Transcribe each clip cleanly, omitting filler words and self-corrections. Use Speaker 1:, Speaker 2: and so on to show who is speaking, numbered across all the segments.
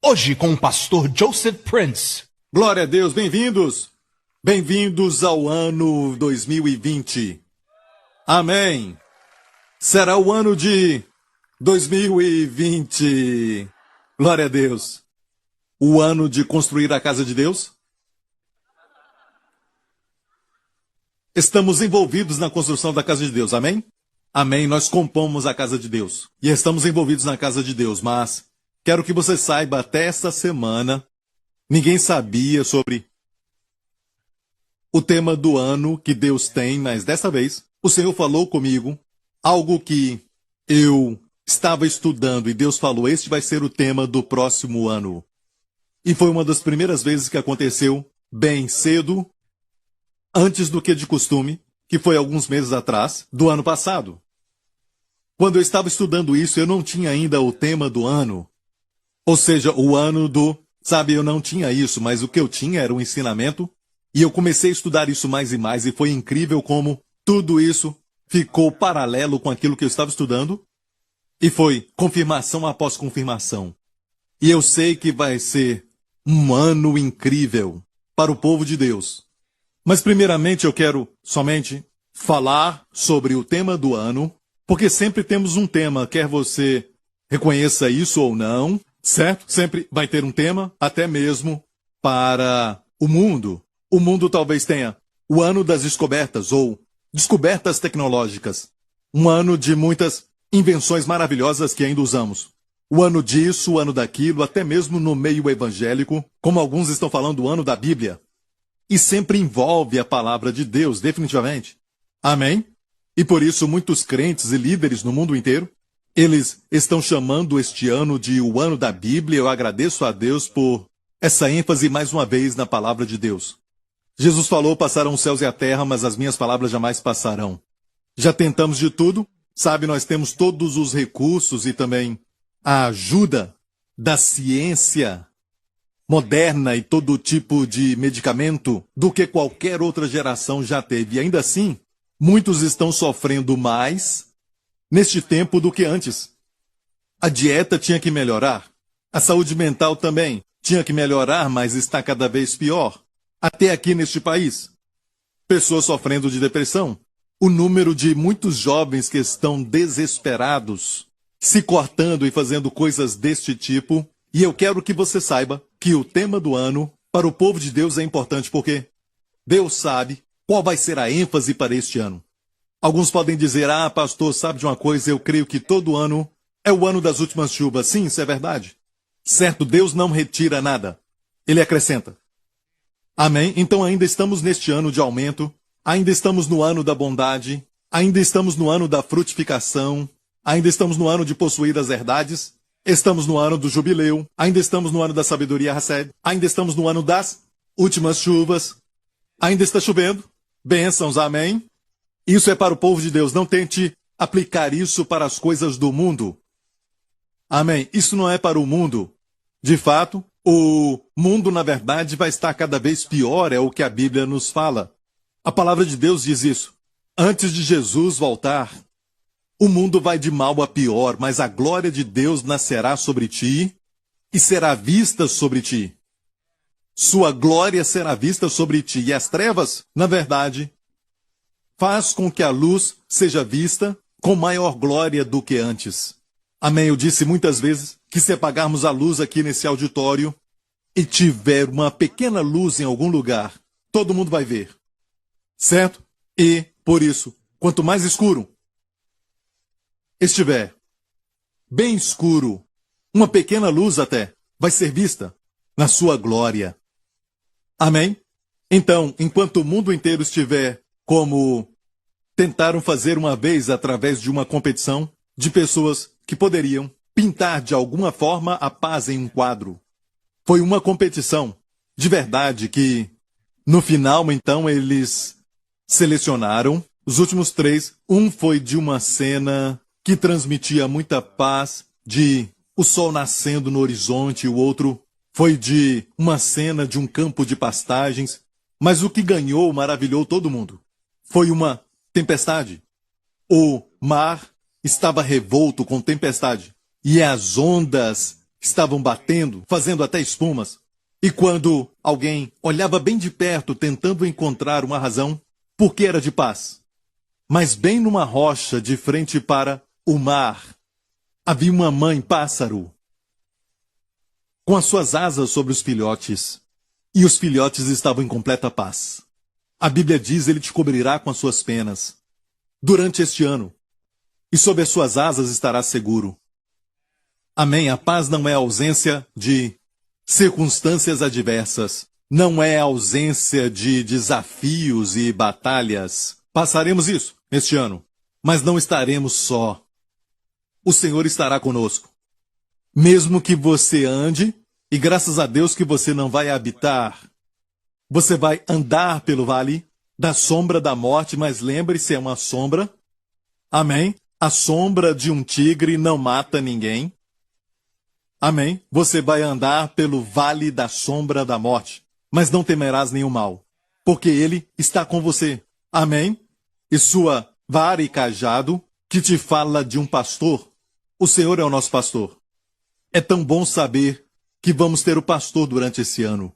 Speaker 1: Hoje com o pastor Joseph Prince.
Speaker 2: Glória a Deus, bem-vindos! Bem-vindos ao ano 2020. Amém! Será o ano de 2020. Glória a Deus! O ano de construir a casa de Deus? Estamos envolvidos na construção da casa de Deus, amém? Amém, nós compomos a casa de Deus. E estamos envolvidos na casa de Deus, mas quero que você saiba, até esta semana, ninguém sabia sobre o tema do ano que Deus tem, mas desta vez, o Senhor falou comigo algo que eu estava estudando e Deus falou, este vai ser o tema do próximo ano. E foi uma das primeiras vezes que aconteceu bem cedo, antes do que de costume, que foi alguns meses atrás, do ano passado. Quando eu estava estudando isso, eu não tinha ainda o tema do ano. Ou seja, o ano do... Sabe, eu não tinha isso, mas o que eu tinha era um ensinamento. E eu comecei a estudar isso mais e mais, e foi incrível como tudo isso ficou paralelo com aquilo que eu estava estudando. E foi confirmação após confirmação. E eu sei que vai ser um ano incrível para o povo de Deus. Mas primeiramente eu quero somente falar sobre o tema do ano, porque sempre temos um tema, quer você reconheça isso ou não, certo? Sempre vai ter um tema, até mesmo para o mundo. O mundo talvez tenha o ano das descobertas ou descobertas tecnológicas. Um ano de muitas invenções maravilhosas que ainda usamos. O ano disso, o ano daquilo, até mesmo no meio evangélico, como alguns estão falando, o ano da Bíblia. E sempre envolve a palavra de Deus, definitivamente. Amém? E por isso muitos crentes e líderes no mundo inteiro, eles estão chamando este ano de o ano da Bíblia. Eu agradeço a Deus por essa ênfase mais uma vez na palavra de Deus. Jesus falou, passarão os céus e a terra, mas as minhas palavras jamais passarão. Já tentamos de tudo, sabe, nós temos todos os recursos e também a ajuda da ciência moderna e todo tipo de medicamento do que qualquer outra geração já teve. E ainda assim, muitos estão sofrendo mais neste tempo do que antes. A dieta tinha que melhorar. A saúde mental também tinha que melhorar, mas está cada vez pior. Até aqui neste país. Pessoas sofrendo de depressão. O número de muitos jovens que estão desesperados, se cortando e fazendo coisas deste tipo. E eu quero que você saiba que o tema do ano para o povo de Deus é importante porque Deus sabe qual vai ser a ênfase para este ano. Alguns podem dizer, pastor, sabe de uma coisa, eu creio que todo ano é o ano das últimas chuvas. Sim, isso é verdade. Certo, Deus não retira nada. Ele acrescenta. Amém? Então ainda estamos neste ano de aumento, ainda estamos no ano da bondade, ainda estamos no ano da frutificação, ainda estamos no ano de possuir as herdades, estamos no ano do jubileu, ainda estamos no ano da sabedoria Hesed, ainda estamos no ano das últimas chuvas, ainda está chovendo, bênçãos, amém? Isso é para o povo de Deus, não tente aplicar isso para as coisas do mundo. Amém? Isso não é para o mundo. De fato, o mundo, na verdade, vai estar cada vez pior, é o que a Bíblia nos fala. A palavra de Deus diz isso. Antes de Jesus voltar, o mundo vai de mal a pior, mas a glória de Deus nascerá sobre ti e será vista sobre ti. Sua glória será vista sobre ti. E as trevas, na verdade, faz com que a luz seja vista com maior glória do que antes. Amém. Eu disse muitas vezes que se apagarmos a luz aqui nesse auditório e tiver uma pequena luz em algum lugar, todo mundo vai ver. Certo? E, por isso, quanto mais escuro estiver, bem escuro, uma pequena luz até, vai ser vista na sua glória. Amém? Então, enquanto o mundo inteiro estiver como tentaram fazer uma vez através de uma competição de pessoas que poderiam pintar de alguma forma a paz em um quadro. Foi uma competição de verdade que, no final, então, eles selecionaram os últimos 3. Um foi de uma cena que transmitia muita paz, de o sol nascendo no horizonte, e o outro foi de uma cena de um campo de pastagens. Mas o que ganhou maravilhou todo mundo. Foi uma tempestade. O mar estava revolto com tempestade. E as ondas estavam batendo, fazendo até espumas. E quando alguém olhava bem de perto, tentando encontrar uma razão, por que era de paz? Mas bem numa rocha, de frente para o mar, havia uma mãe pássaro, com as suas asas sobre os filhotes, e os filhotes estavam em completa paz. A Bíblia diz: ele te cobrirá com as suas penas durante este ano, e sob as suas asas estarás seguro. Amém. A paz não é a ausência de circunstâncias adversas, não é a ausência de desafios e batalhas. Passaremos isso este ano, mas não estaremos só. O Senhor estará conosco. Mesmo que você ande, e graças a Deus que você não vai habitar, você vai andar pelo vale da sombra da morte, mas lembre-se, é uma sombra. Amém? A sombra de um tigre não mata ninguém. Amém? Você vai andar pelo vale da sombra da morte, mas não temerás nenhum mal, porque ele está com você. Amém? E sua vara e cajado, que te fala de um pastor, o Senhor é o nosso pastor. É tão bom saber que vamos ter o pastor durante esse ano.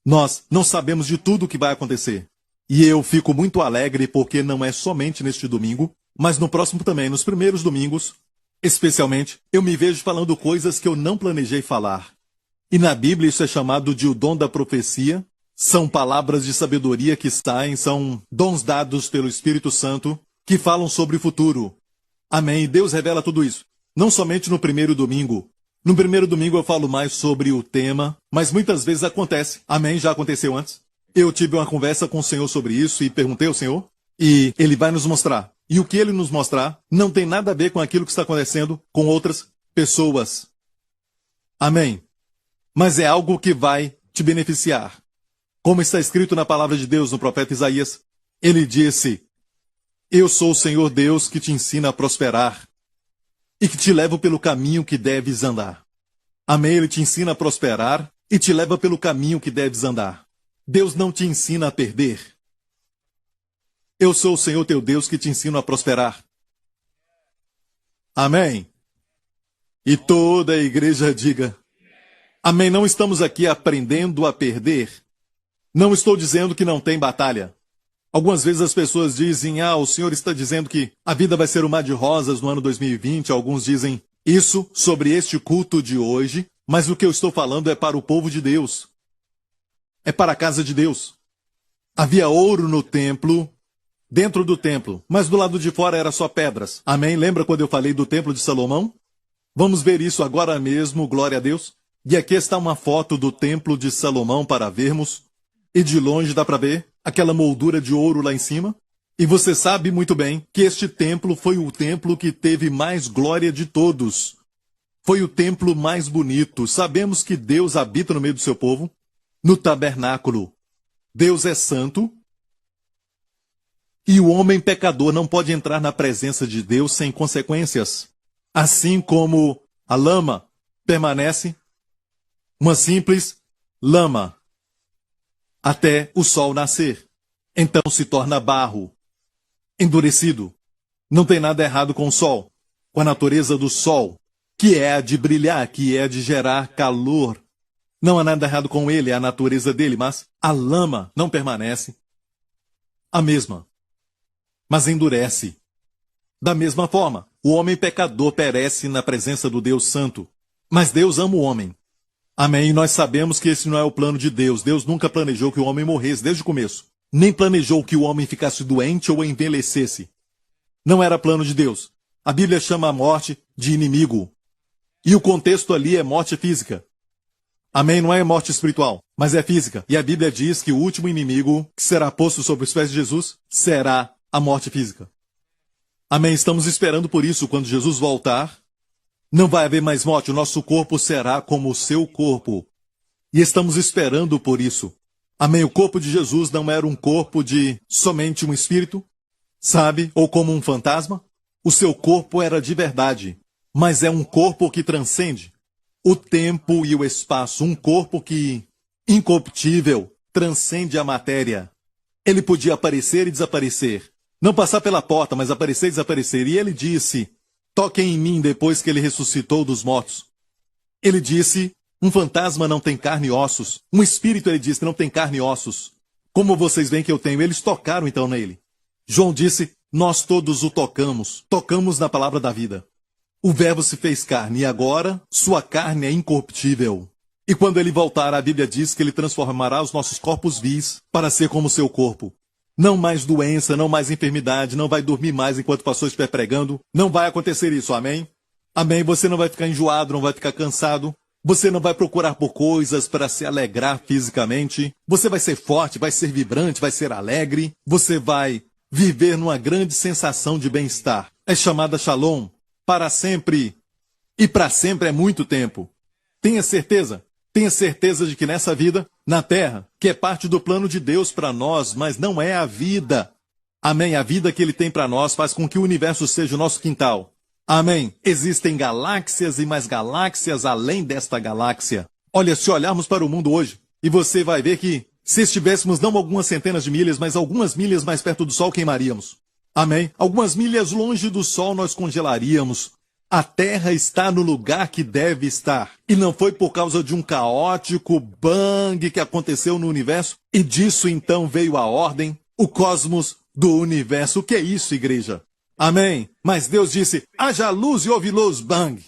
Speaker 2: Nós não sabemos de tudo o que vai acontecer. E eu fico muito alegre porque não é somente neste domingo, mas no próximo também, nos primeiros domingos, especialmente, eu me vejo falando coisas que eu não planejei falar. E na Bíblia isso é chamado de o dom da profecia. São palavras de sabedoria que saem, são dons dados pelo Espírito Santo que falam sobre o futuro. Amém. E Deus revela tudo isso. Não somente no primeiro domingo. No primeiro domingo eu falo mais sobre o tema, mas muitas vezes acontece. Amém, já aconteceu antes. Eu tive uma conversa com o Senhor sobre isso e perguntei ao Senhor, e Ele vai nos mostrar. E o que Ele nos mostrar não tem nada a ver com aquilo que está acontecendo com outras pessoas. Amém. Mas é algo que vai te beneficiar. Como está escrito na palavra de Deus no profeta Isaías, ele disse: eu sou o Senhor Deus que te ensina a prosperar e que te levo pelo caminho que deves andar. Amém? Ele te ensina a prosperar e te leva pelo caminho que deves andar. Deus não te ensina a perder. Eu sou o Senhor teu Deus que te ensino a prosperar. Amém? E toda a igreja diga: amém. Não estamos aqui aprendendo a perder. Não estou dizendo que não tem batalha. Algumas vezes as pessoas dizem: o Senhor está dizendo que a vida vai ser um mar de rosas no ano 2020. Alguns dizem isso sobre este culto de hoje, mas o que eu estou falando é para o povo de Deus. É para a casa de Deus. Havia ouro no templo, dentro do templo, mas do lado de fora era só pedras. Amém? Lembra quando eu falei do templo de Salomão? Vamos ver isso agora mesmo, glória a Deus. E aqui está uma foto do templo de Salomão para vermos. E de longe dá para ver aquela moldura de ouro lá em cima. E você sabe muito bem que este templo foi o templo que teve mais glória de todos. Foi o templo mais bonito. Sabemos que Deus habita no meio do seu povo, no tabernáculo. Deus é santo. E o homem pecador não pode entrar na presença de Deus sem consequências. Assim como a lama permanece uma simples lama até o sol nascer. Então se torna barro, endurecido. Não tem nada errado com o sol, com a natureza do sol, que é a de brilhar, que é a de gerar calor. Não há nada errado com ele, é a natureza dele, mas a lama não permanece a mesma, mas endurece. Da mesma forma, o homem pecador perece na presença do Deus Santo, mas Deus ama o homem. Amém? E nós sabemos que esse não é o plano de Deus. Deus nunca planejou que o homem morresse desde o começo. Nem planejou que o homem ficasse doente ou envelhecesse. Não era plano de Deus. A Bíblia chama a morte de inimigo. E o contexto ali é morte física. Amém? Não é morte espiritual, mas é física. E a Bíblia diz que o último inimigo que será posto sobre os pés de Jesus será a morte física. Amém? Estamos esperando por isso. Quando Jesus voltar, não vai haver mais morte. O nosso corpo será como o seu corpo. E estamos esperando por isso. Amém? O corpo de Jesus não era um corpo de somente um espírito, sabe? Ou como um fantasma. O seu corpo era de verdade. Mas é um corpo que transcende o tempo e o espaço. Um corpo que, incorruptível, transcende a matéria. Ele podia aparecer e desaparecer. Não passar pela porta, mas aparecer e desaparecer. E ele disse: toquem em mim depois que ele ressuscitou dos mortos. Ele disse, um fantasma não tem carne e ossos. Um espírito, ele disse, não tem carne e ossos. Como vocês veem que eu tenho, eles tocaram então nele. João disse, nós todos o tocamos. Tocamos na palavra da vida. O verbo se fez carne e agora sua carne é incorruptível. E quando ele voltar, a Bíblia diz que ele transformará os nossos corpos vis para ser como seu corpo. Não mais doença, não mais enfermidade, não vai dormir mais enquanto o pastor estiver pregando. Não vai acontecer isso, amém? Amém, você não vai ficar enjoado, não vai ficar cansado. Você não vai procurar por coisas para se alegrar fisicamente. Você vai ser forte, vai ser vibrante, vai ser alegre. Você vai viver numa grande sensação de bem-estar. É chamada Shalom, para sempre. E para sempre é muito tempo. Tenha certeza de que nessa vida, na terra, que é parte do plano de Deus para nós, mas não é a vida. Amém? A vida que Ele tem para nós faz com que o universo seja o nosso quintal. Amém? Existem galáxias e mais galáxias além desta galáxia. Olha, se olharmos para o mundo hoje, e você vai ver que, se estivéssemos não algumas centenas de milhas, mas algumas milhas mais perto do Sol, queimaríamos. Amém? Algumas milhas longe do Sol, nós congelaríamos. A Terra está no lugar que deve estar. E não foi por causa de um caótico bang que aconteceu no universo. E disso então veio a ordem, o cosmos do universo. O que é isso, igreja? Amém? Mas Deus disse, haja luz e houve luz, bang.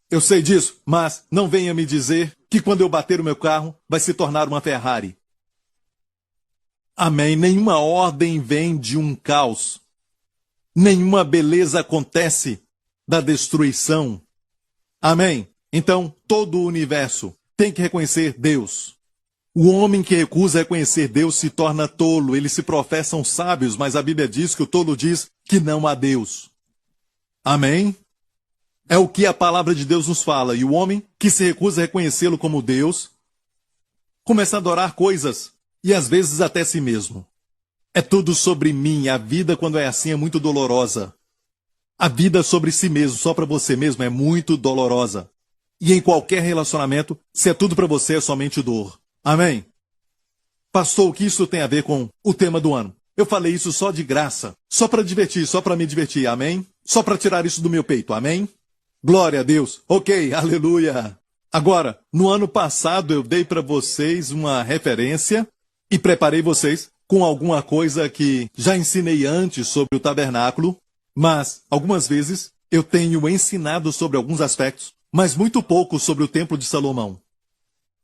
Speaker 2: Eu sei disso, mas não venha me dizer que quando eu bater o meu carro, vai se tornar uma Ferrari. Amém? Nenhuma ordem vem de um caos. Nenhuma beleza acontece da destruição. Amém? Então, todo o universo tem que reconhecer Deus. O homem que recusa reconhecer Deus se torna tolo. Eles se professam sábios, mas a Bíblia diz que o tolo diz que não há Deus. Amém? É o que a palavra de Deus nos fala. E o homem que se recusa a reconhecê-lo como Deus, começa a adorar coisas, e às vezes até si mesmo. É tudo sobre mim. A vida, quando é assim, é muito dolorosa. A vida sobre si mesmo, só para você mesmo, é muito dolorosa. E em qualquer relacionamento, se é tudo para você, é somente dor. Amém? Pastor, o que isso tem a ver com o tema do ano? Eu falei isso só de graça, só para divertir, só para me divertir, amém? Só para tirar isso do meu peito, amém? Glória a Deus. Ok, aleluia. Agora, no ano passado eu dei para vocês uma referência e preparei vocês com alguma coisa que já ensinei antes sobre o tabernáculo. Mas, algumas vezes, eu tenho ensinado sobre alguns aspectos, mas muito pouco sobre o Templo de Salomão.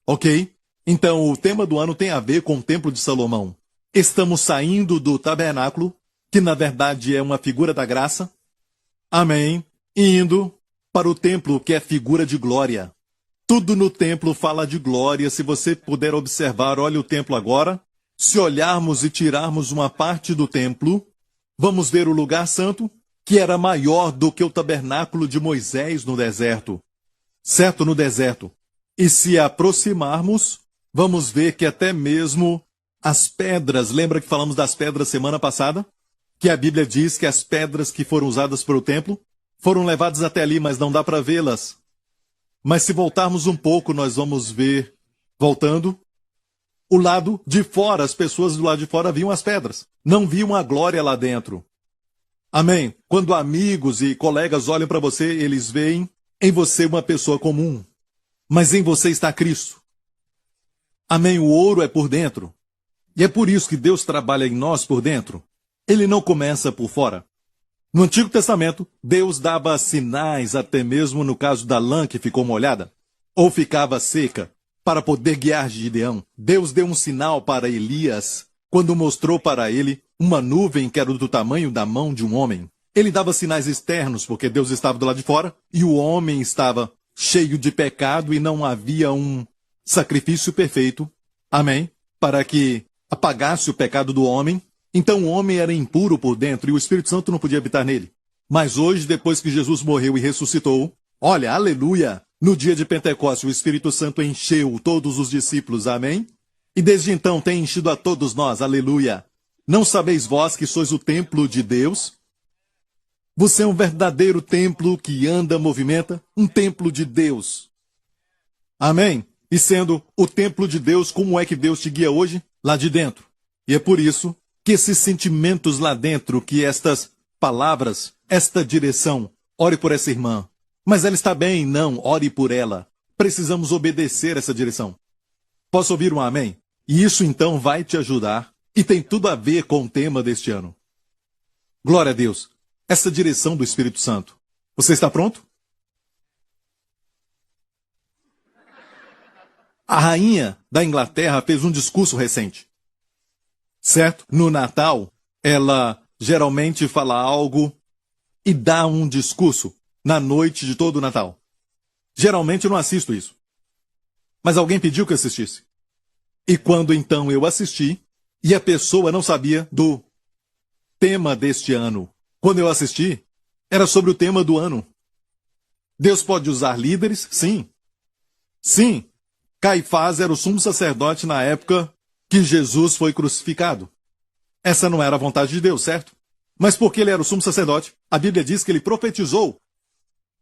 Speaker 2: Ok? Então, o tema do ano tem a ver com o Templo de Salomão. Estamos saindo do tabernáculo, que na verdade é uma figura da graça. Amém. E indo para o templo, que é figura de glória. Tudo no templo fala de glória. Se você puder observar, olha o templo agora. Se olharmos e tirarmos uma parte do templo, vamos ver o lugar santo, que era maior do que o tabernáculo de Moisés no deserto. Certo? No deserto. E se aproximarmos, vamos ver que até mesmo as pedras, lembra que falamos das pedras semana passada? Que a Bíblia diz que as pedras que foram usadas para o templo foram levadas até ali, mas não dá para vê-las. Mas se voltarmos um pouco, nós vamos ver, voltando, o lado de fora, as pessoas do lado de fora viam as pedras, não viam a glória lá dentro. Amém? Quando amigos e colegas olham para você, eles veem em você uma pessoa comum, mas em você está Cristo. Amém? O ouro é por dentro. E é por isso que Deus trabalha em nós por dentro. Ele não começa por fora. No Antigo Testamento, Deus dava sinais, até mesmo no caso da lã que ficou molhada, ou ficava seca, para poder guiar Gideão. Deus deu um sinal para Elias, quando mostrou para ele uma nuvem que era do tamanho da mão de um homem. Ele dava sinais externos, porque Deus estava do lado de fora, e o homem estava cheio de pecado, e não havia um sacrifício perfeito, amém, para que apagasse o pecado do homem. Então o homem era impuro por dentro, e o Espírito Santo não podia habitar nele. Mas hoje, depois que Jesus morreu e ressuscitou, olha, aleluia, no dia de Pentecostes o Espírito Santo encheu todos os discípulos, amém? E desde então tem enchido a todos nós, aleluia. Não sabeis vós que sois o templo de Deus? Você é um verdadeiro templo que anda, movimenta, um templo de Deus. Amém? E sendo o templo de Deus, como é que Deus te guia hoje? Lá de dentro. E é por isso que esses sentimentos lá dentro, que estas palavras, esta direção, ore por essa irmã. Mas ela está bem, não, ore por ela. precisamos obedecer essa direção. Posso ouvir um amém? E isso então vai te ajudar e tem tudo a ver com o tema deste ano. Glória a Deus. Essa direção do Espírito Santo. Você está pronto? A rainha da Inglaterra fez um discurso recente. Certo? No Natal, ela geralmente fala algo e dá um discurso na noite de todo o Natal. Geralmente eu não assisto isso. Mas alguém pediu que eu assistisse. E quando então eu assisti, e a pessoa não sabia do tema deste ano. Quando eu assisti, era sobre o tema do ano. Deus pode usar líderes? Sim. Sim. Caifás era o sumo sacerdote na época que Jesus foi crucificado. Essa não era a vontade de Deus, certo? Mas porque ele era o sumo sacerdote, a Bíblia diz que ele profetizou.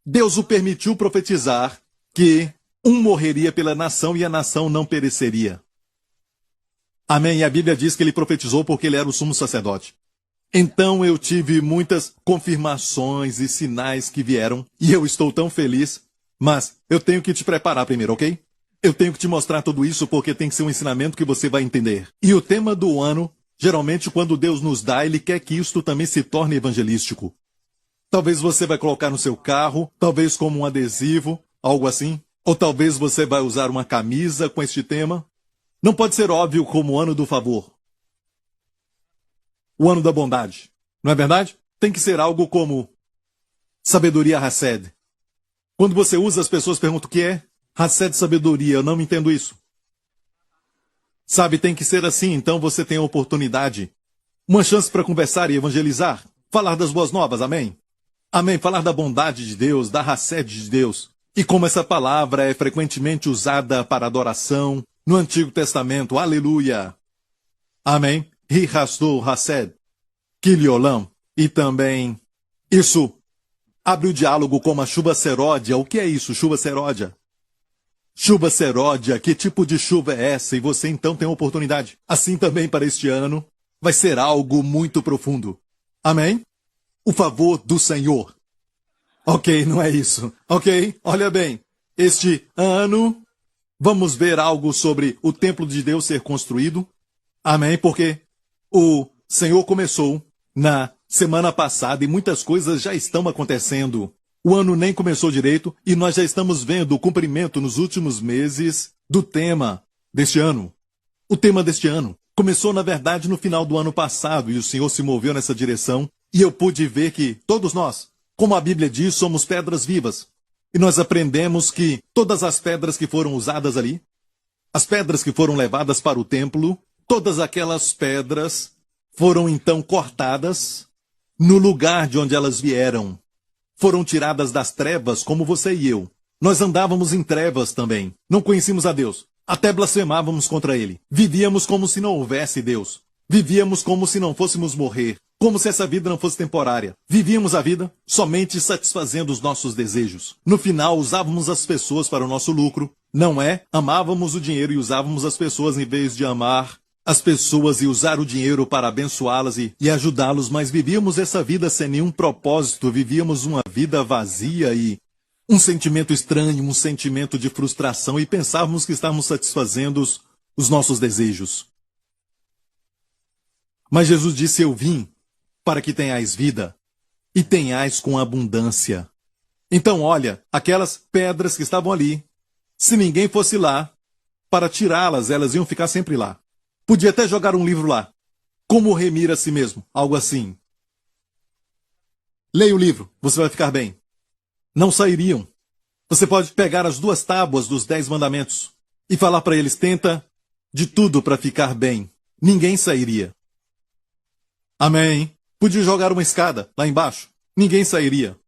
Speaker 2: Deus o permitiu profetizar que um morreria pela nação e a nação não pereceria. Amém? E a Bíblia diz que ele profetizou porque ele era o sumo sacerdote. Então eu tive muitas confirmações e sinais que vieram, e eu estou tão feliz, mas eu tenho que te preparar primeiro, ok? Eu tenho que te mostrar tudo isso porque tem que ser um ensinamento que você vai entender. E o tema do ano, geralmente quando Deus nos dá, Ele quer que isto também se torne evangelístico. Talvez você vai colocar no seu carro, talvez como um adesivo, algo assim. Ou talvez você vai usar uma camisa com este tema. Não pode ser óbvio como o ano do favor. O ano da bondade. Não é verdade? Tem que ser algo como sabedoria Hased. Quando você usa, as pessoas perguntam o que é. Hased sabedoria, eu não entendo isso. Sabe, tem que ser assim, então você tem a oportunidade. Uma chance para conversar e evangelizar. Falar das boas novas, amém? Amém, falar da bondade de Deus, da Hased de Deus. E como essa palavra é frequentemente usada para adoração no Antigo Testamento, aleluia. Amém? Rihasdo Hased, Kiliolam. E também, isso abre o diálogo com a chuva seródia. O que é isso, chuva seródia? Chuva seródia, que tipo de chuva é essa? E você então tem a oportunidade. Assim também para este ano, vai ser algo muito profundo. Amém? O favor do Senhor. Ok, não é isso. Ok, olha bem. Este ano, vamos ver algo sobre o templo de Deus ser construído. Amém? Porque o Senhor começou na semana passada e muitas coisas já estão acontecendo. O ano nem começou direito e nós já estamos vendo o cumprimento nos últimos meses do tema deste ano. O tema deste ano começou, na verdade, no final do ano passado e o Senhor se moveu nessa direção e eu pude ver que todos nós, como a Bíblia diz, somos pedras vivas. E nós aprendemos que todas as pedras que foram usadas ali, as pedras que foram levadas para o templo, todas aquelas pedras foram então cortadas no lugar de onde elas vieram. Foram tiradas das trevas como você e eu. Nós andávamos em trevas também. Não conhecíamos a Deus. Até blasfemávamos contra Ele. Vivíamos como se não houvesse Deus. Vivíamos como se não fôssemos morrer. Como se essa vida não fosse temporária. Vivíamos a vida somente satisfazendo os nossos desejos. No final, usávamos as pessoas para o nosso lucro. Não é? Amávamos o dinheiro e usávamos as pessoas em vez de amar as pessoas e usar o dinheiro para abençoá-las e ajudá-los, mas vivíamos essa vida sem nenhum propósito, vivíamos uma vida vazia e um sentimento estranho, um sentimento de frustração e pensávamos que estávamos satisfazendo os nossos desejos. Mas Jesus disse, eu vim para que tenhais vida e tenhais com abundância. Então, olha, aquelas pedras que estavam ali, se ninguém fosse lá para tirá-las, elas iam ficar sempre lá. Podia até jogar um livro lá. Como remir a si mesmo, algo assim. Leia o livro, você vai ficar bem. Não sairiam. Você pode pegar as 2 tábuas dos 10 mandamentos e falar para eles, tenta de tudo para ficar bem. Ninguém sairia. Amém. Podia jogar uma escada lá embaixo. Ninguém sairia.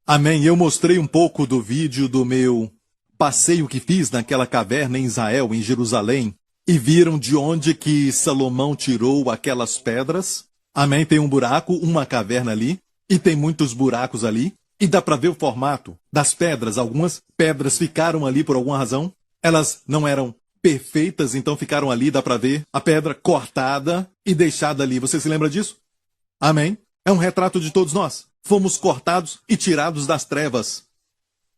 Speaker 2: Amém. Eu mostrei um pouco do vídeo do meu passeio que fiz naquela caverna em Israel, em Jerusalém. E viram de onde que Salomão tirou aquelas pedras. Amém? Tem um buraco, uma caverna ali. E tem muitos buracos ali. E dá para ver o formato das pedras. Algumas pedras ficaram ali por alguma razão. Elas não eram perfeitas, então ficaram ali. Dá para ver a pedra cortada e deixada ali. Você se lembra disso? Amém? É um retrato de todos nós. Fomos cortados e tirados das trevas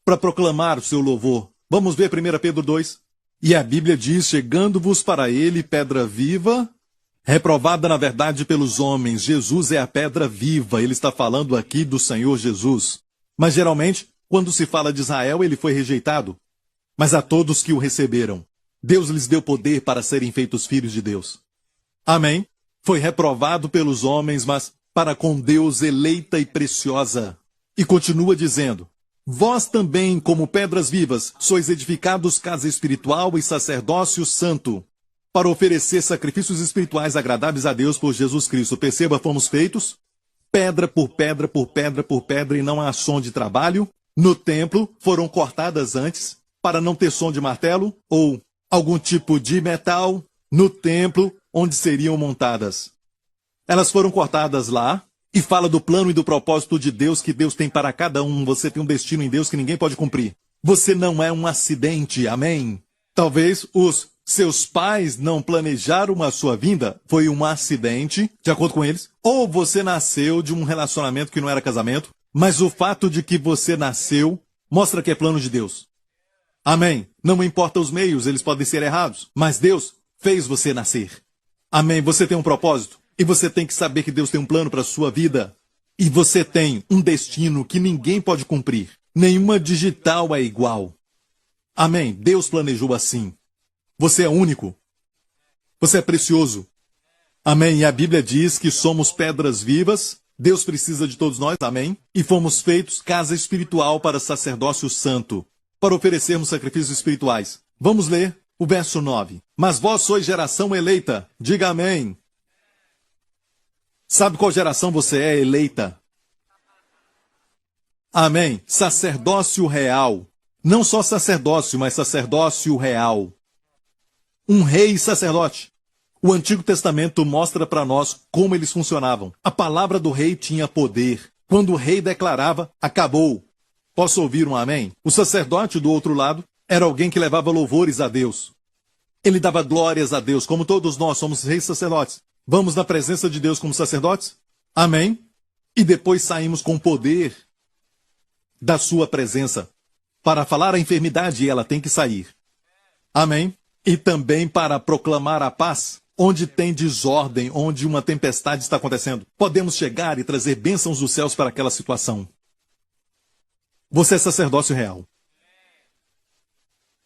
Speaker 2: para proclamar o seu louvor. Vamos ver 1 Pedro 2. E a Bíblia diz, chegando-vos para ele pedra viva, reprovada na verdade pelos homens. Jesus é a pedra viva. Ele está falando aqui do Senhor Jesus. Mas geralmente, quando se fala de Israel, ele foi rejeitado. Mas a todos que o receberam, Deus lhes deu poder para serem feitos filhos de Deus. Amém? Foi reprovado pelos homens, mas para com Deus eleita e preciosa. E continua dizendo, vós também, como pedras vivas, sois edificados casa espiritual e sacerdócio santo, para oferecer sacrifícios espirituais agradáveis a Deus por Jesus Cristo. Perceba, fomos feitos pedra por pedra, por pedra, por pedra, e não há som de trabalho. No templo, foram cortadas antes, para não ter som de martelo, ou algum tipo de metal, no templo, onde seriam montadas. Elas foram cortadas lá, e fala do plano e do propósito de Deus que Deus tem para cada um. Você tem um destino em Deus que ninguém pode cumprir. Você não é um acidente, amém? Talvez os seus pais não planejaram a sua vinda, foi um acidente, de acordo com eles. Ou você nasceu de um relacionamento que não era casamento, mas o fato de que você nasceu mostra que é plano de Deus. Amém? Não importa os meios, eles podem ser errados, mas Deus fez você nascer. Amém? Você tem um propósito. E você tem que saber que Deus tem um plano para a sua vida. E você tem um destino que ninguém pode cumprir. Nenhuma digital é igual. Amém? Deus planejou assim. Você é único. Você é precioso. Amém? E a Bíblia diz que somos pedras vivas. Deus precisa de todos nós. Amém? E fomos feitos casa espiritual para sacerdócio santo, para oferecermos sacrifícios espirituais. Vamos ler o verso 9. Mas vós sois geração eleita. Diga amém. Sabe qual geração você é eleita? Amém. Sacerdócio real. Não só sacerdócio, mas sacerdócio real. Um rei e sacerdote. O Antigo Testamento mostra para nós como eles funcionavam. A palavra do rei tinha poder. Quando o rei declarava, acabou. Posso ouvir um amém? O sacerdote, do outro lado, era alguém que levava louvores a Deus. Ele dava glórias a Deus, como todos nós somos reis sacerdotes. Vamos na presença de Deus como sacerdotes? Amém? E depois saímos com poder da sua presença. Para falar a enfermidade, ela tem que sair. Amém? E também para proclamar a paz, onde tem desordem, onde uma tempestade está acontecendo. Podemos chegar e trazer bênçãos dos céus para aquela situação. Você é sacerdócio real.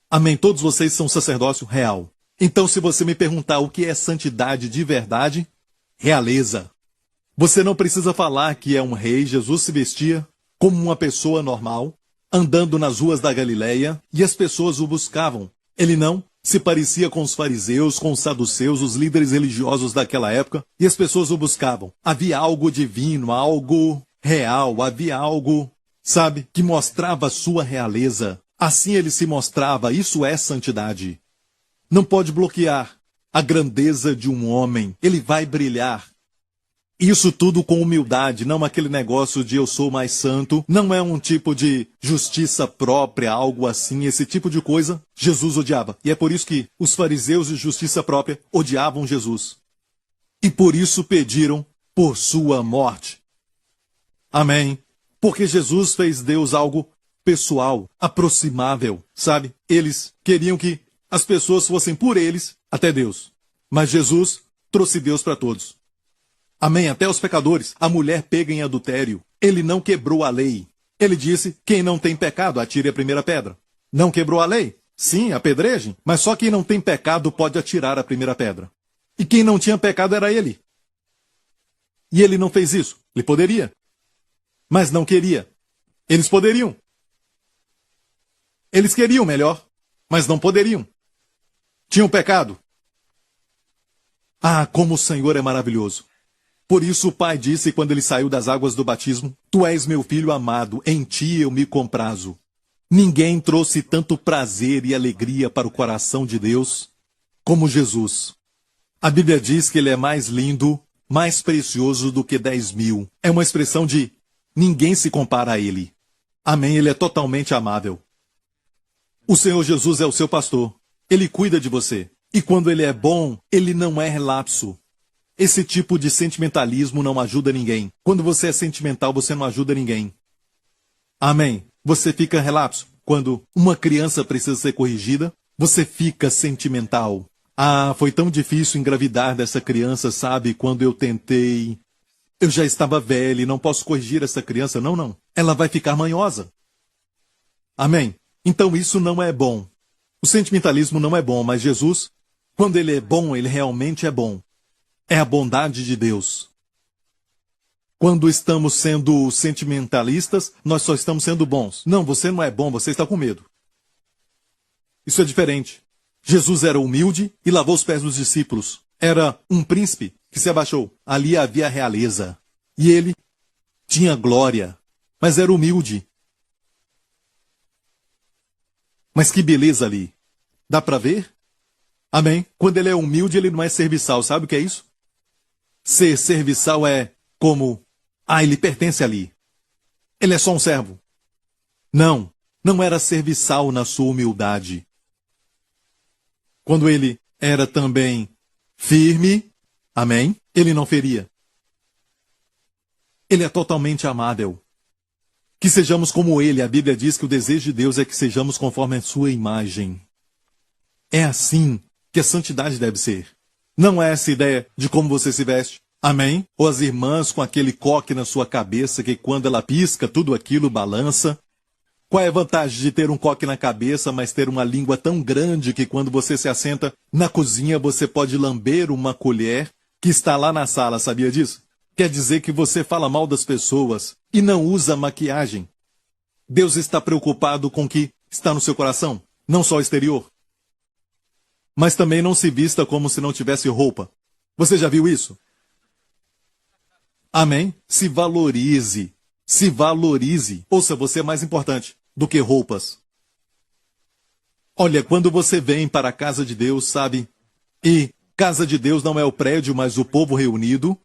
Speaker 2: Amém? Todos vocês são sacerdócio real. Então, se você me perguntar o que é santidade de verdade, realeza. Você não precisa falar que é um rei. Jesus se vestia como uma pessoa normal, andando nas ruas da Galileia, e as pessoas o buscavam. Ele não se parecia com os fariseus, com os saduceus, os líderes religiosos daquela época, e as pessoas o buscavam. Havia algo divino, algo real, havia algo, sabe, que mostrava a sua realeza. Assim ele se mostrava, isso é santidade. Não pode bloquear a grandeza de um homem. Ele vai brilhar. Isso tudo com humildade, não aquele negócio de eu sou mais santo. Não é um tipo de justiça própria, algo assim. Esse tipo de coisa Jesus odiava. E é por isso que os fariseus de justiça própria odiavam Jesus. E por isso pediram por sua morte. Amém. Porque Jesus fez Deus algo pessoal, aproximável, sabe? Eles queriam que as pessoas fossem por eles até Deus. Mas Jesus trouxe Deus para todos. Amém? Até os pecadores. A mulher pega em adultério. Ele não quebrou a lei. Ele disse, quem não tem pecado, atire a primeira pedra. Não quebrou a lei? Sim, apedrejem. Mas só quem não tem pecado pode atirar a primeira pedra. E quem não tinha pecado era ele. E ele não fez isso. Ele poderia. Mas não queria. Eles poderiam. Eles queriam melhor, mas não poderiam. Tinham pecado. Ah, como o Senhor é maravilhoso. Por isso o Pai disse quando ele saiu das águas do batismo, Tu és meu filho amado, em ti eu me comprazo. Ninguém trouxe tanto prazer e alegria para o coração de Deus como Jesus. A Bíblia diz que ele é mais lindo, mais precioso do que 10.000. É uma expressão de ninguém se compara a ele. Amém, ele é totalmente amável. O Senhor Jesus é o seu pastor. Ele cuida de você. E quando ele é bom, ele não é relapso. Esse tipo de sentimentalismo não ajuda ninguém. Quando você é sentimental, você não ajuda ninguém. Amém. Você fica relapso. quando uma criança precisa ser corrigida? Você fica sentimental. Ah, foi tão difícil engravidar dessa criança, sabe? Quando eu tentei. Eu já estava velho e não posso corrigir essa criança. Não, não. Ela vai ficar manhosa. Amém? Então isso não é bom. O sentimentalismo não é bom, mas Jesus, quando ele é bom, ele realmente é bom. É a bondade de Deus. Quando estamos sendo sentimentalistas, nós só estamos sendo bons. Não, você não é bom, você está com medo. Isso é diferente. Jesus era humilde e lavou os pés dos discípulos. Era um príncipe que se abaixou. Ali havia realeza. E ele tinha glória, mas era humilde. Mas que beleza ali. Dá para ver? Amém? Quando ele é humilde, ele não é serviçal. Sabe o que é isso? Ser serviçal é como... ele pertence ali. Ele é só um servo. Não, não era serviçal na sua humildade. Quando ele era também firme, amém? Ele não feria. Ele é totalmente amável. Que sejamos como ele. A Bíblia diz que o desejo de Deus é que sejamos conforme a sua imagem. É assim que a santidade deve ser. Não é essa ideia de como você se veste. Amém? Ou as irmãs com aquele coque na sua cabeça que quando ela pisca, tudo aquilo balança. Qual é a vantagem de ter um coque na cabeça, mas ter uma língua tão grande que quando você se assenta na cozinha, você pode lamber uma colher que está lá na sala, sabia disso? Quer dizer que você fala mal das pessoas e não usa maquiagem. Deus está preocupado com o que está no seu coração, não só o exterior. Mas também não se vista como se não tivesse roupa. Você já viu isso? Amém? Se valorize. Se valorize. Ouça, você é mais importante do que roupas. Olha, quando você vem para a casa de Deus, sabe? E casa de Deus não é o prédio, mas o povo reunido.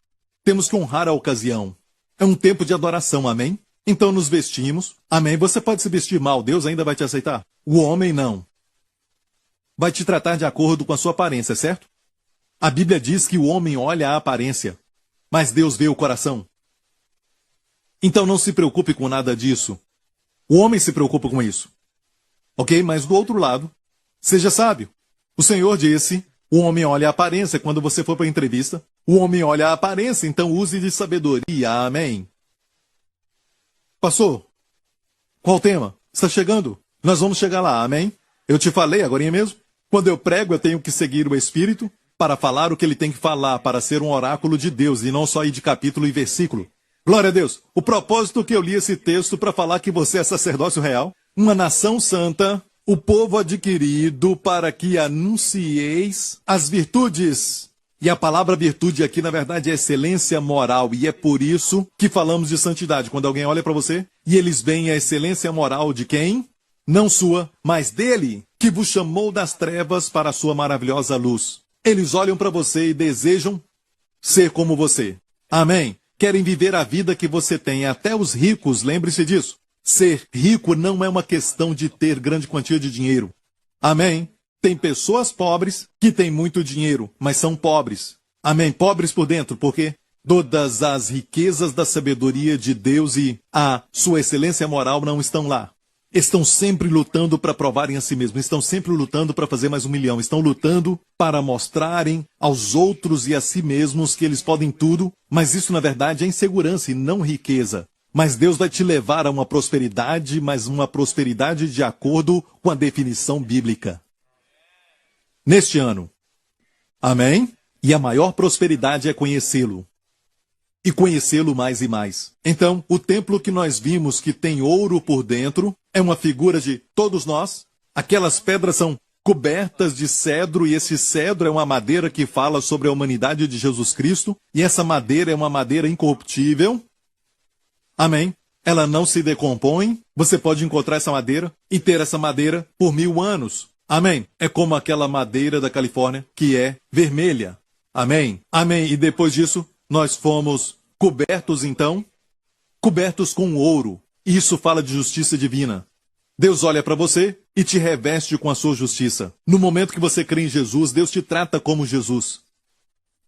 Speaker 2: Temos que honrar a ocasião. É um tempo de adoração, amém? Então nos vestimos. Amém? Você pode se vestir mal, Deus ainda vai te aceitar. O homem não. Vai te tratar de acordo com a sua aparência, certo? A Bíblia diz que o homem olha a aparência, mas Deus vê o coração. Então não se preocupe com nada disso. O homem se preocupa com isso. Ok? Mas do outro lado, seja sábio. O Senhor disse, o homem olha a aparência. Quando você for para a entrevista, o homem olha a aparência, então use de sabedoria. Amém. Pastor, qual o tema? Está chegando? Nós vamos chegar lá, amém? Eu te falei agorinha mesmo. Quando eu prego, eu tenho que seguir o Espírito para falar o que ele tem que falar, para ser um oráculo de Deus, e não só ir de capítulo e versículo. Glória a Deus. O propósito que eu li esse texto para falar que você é sacerdócio real, uma nação santa, o povo adquirido para que anuncieis as virtudes. E a palavra virtude aqui, na verdade, é excelência moral. E é por isso que falamos de santidade. Quando alguém olha para você e eles veem a excelência moral de quem? Não sua, mas dele, que vos chamou das trevas para a sua maravilhosa luz. Eles olham para você e desejam ser como você. Amém? Querem viver a vida que você tem. Até os ricos, lembre-se disso. Ser rico não é uma questão de ter grande quantia de dinheiro. Amém? Tem pessoas pobres que têm muito dinheiro, mas são pobres. Amém? Pobres por dentro, porque todas as riquezas da sabedoria de Deus e a sua excelência moral não estão lá. Estão sempre lutando para provarem a si mesmos. Estão sempre lutando para fazer mais 1 milhão. Estão lutando para mostrarem aos outros e a si mesmos que eles podem tudo. Mas isso, na verdade, é insegurança e não riqueza. Mas Deus vai te levar a uma prosperidade, mas uma prosperidade de acordo com a definição bíblica. Neste ano. Amém? E a maior prosperidade é conhecê-lo. E conhecê-lo mais e mais. Então, o templo que nós vimos que tem ouro por dentro é uma figura de todos nós. Aquelas pedras são cobertas de cedro e esse cedro é uma madeira que fala sobre a humanidade de Jesus Cristo. E essa madeira é uma madeira incorruptível. Amém? Ela não se decompõe. Você pode encontrar essa madeira e ter essa madeira por 1000 anos. Amém? É como aquela madeira da Califórnia que é vermelha. Amém? Amém. E depois disso, nós fomos cobertos, então, cobertos com ouro. Isso fala de justiça divina. Deus olha para você e te reveste com a sua justiça. No momento que você crê em Jesus, Deus te trata como Jesus.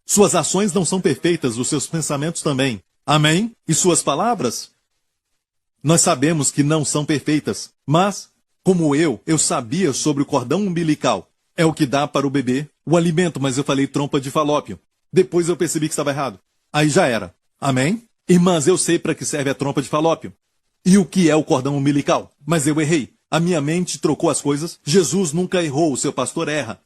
Speaker 2: Suas ações não são perfeitas, os seus pensamentos também. Amém? E suas palavras? Nós sabemos que não são perfeitas, mas Como eu sabia sobre o cordão umbilical. É o que dá para o bebê o alimento, mas eu falei trompa de falópio. Depois eu percebi que estava errado. Aí já era. Amém? Irmãs, eu sei para que serve a trompa de falópio. E o que é o cordão umbilical? Mas eu errei. A minha mente trocou as coisas. Jesus nunca errou, o seu pastor erra.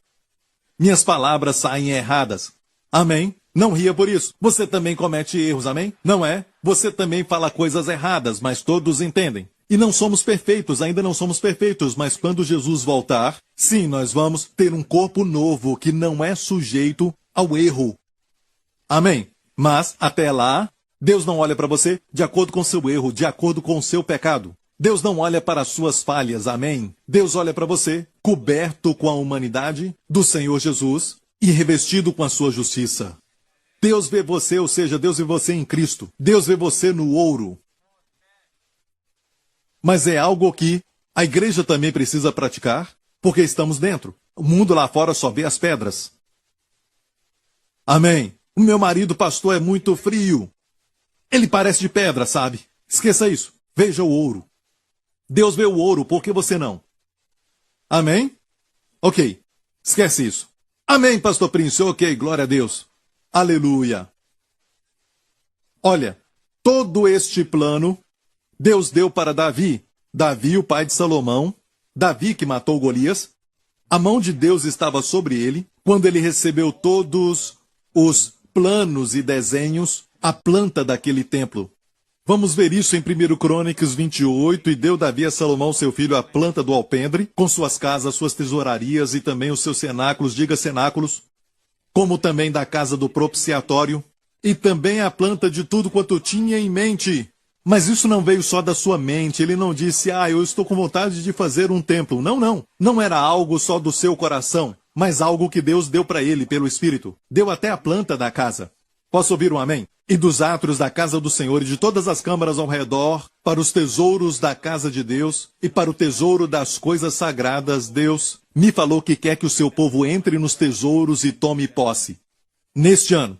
Speaker 2: Minhas palavras saem erradas. Amém? Não ria por isso. Você também comete erros, amém? Não é? Você também fala coisas erradas, mas todos entendem. E não somos perfeitos, ainda não somos perfeitos, mas quando Jesus voltar, sim, nós vamos ter um corpo novo que não é sujeito ao erro. Amém? Mas, até lá, Deus não olha para você de acordo com seu erro, de acordo com o seu pecado. Deus não olha para as suas falhas, amém? Deus olha para você, coberto com a humanidade do Senhor Jesus e revestido com a sua justiça. Deus vê você, ou seja, Deus vê você em Cristo. Deus vê você no ouro. Mas é algo que a igreja também precisa praticar, porque estamos dentro. O mundo lá fora só vê as pedras. Amém. O meu marido, pastor, é muito frio. Ele parece de pedra, sabe? Esqueça isso. Veja o ouro. Deus vê o ouro, por que você não? Amém? Ok. Esquece isso. Amém, pastor Príncipe. Ok, glória a Deus. Aleluia. Olha, todo este plano Deus deu para Davi. Davi, o pai de Salomão. Davi que matou Golias. A mão de Deus estava sobre ele quando ele recebeu todos os planos e desenhos, a planta daquele templo. Vamos ver isso em 1 Crônicas 28. E deu Davi a Salomão, seu filho, a planta do alpendre, com suas casas, suas tesourarias e também os seus cenáculos, diga cenáculos, como também da casa do propiciatório, e também a planta de tudo quanto tinha em mente. Mas isso não veio só da sua mente. Ele não disse, eu estou com vontade de fazer um templo. Não, não. Não era algo só do seu coração, mas algo que Deus deu para ele pelo Espírito. Deu até a planta da casa. Posso ouvir um amém? E dos átrios da casa do Senhor e de todas as câmaras ao redor, para os tesouros da casa de Deus e para o tesouro das coisas sagradas, Deus me falou que quer que o seu povo entre nos tesouros e tome posse. Neste ano.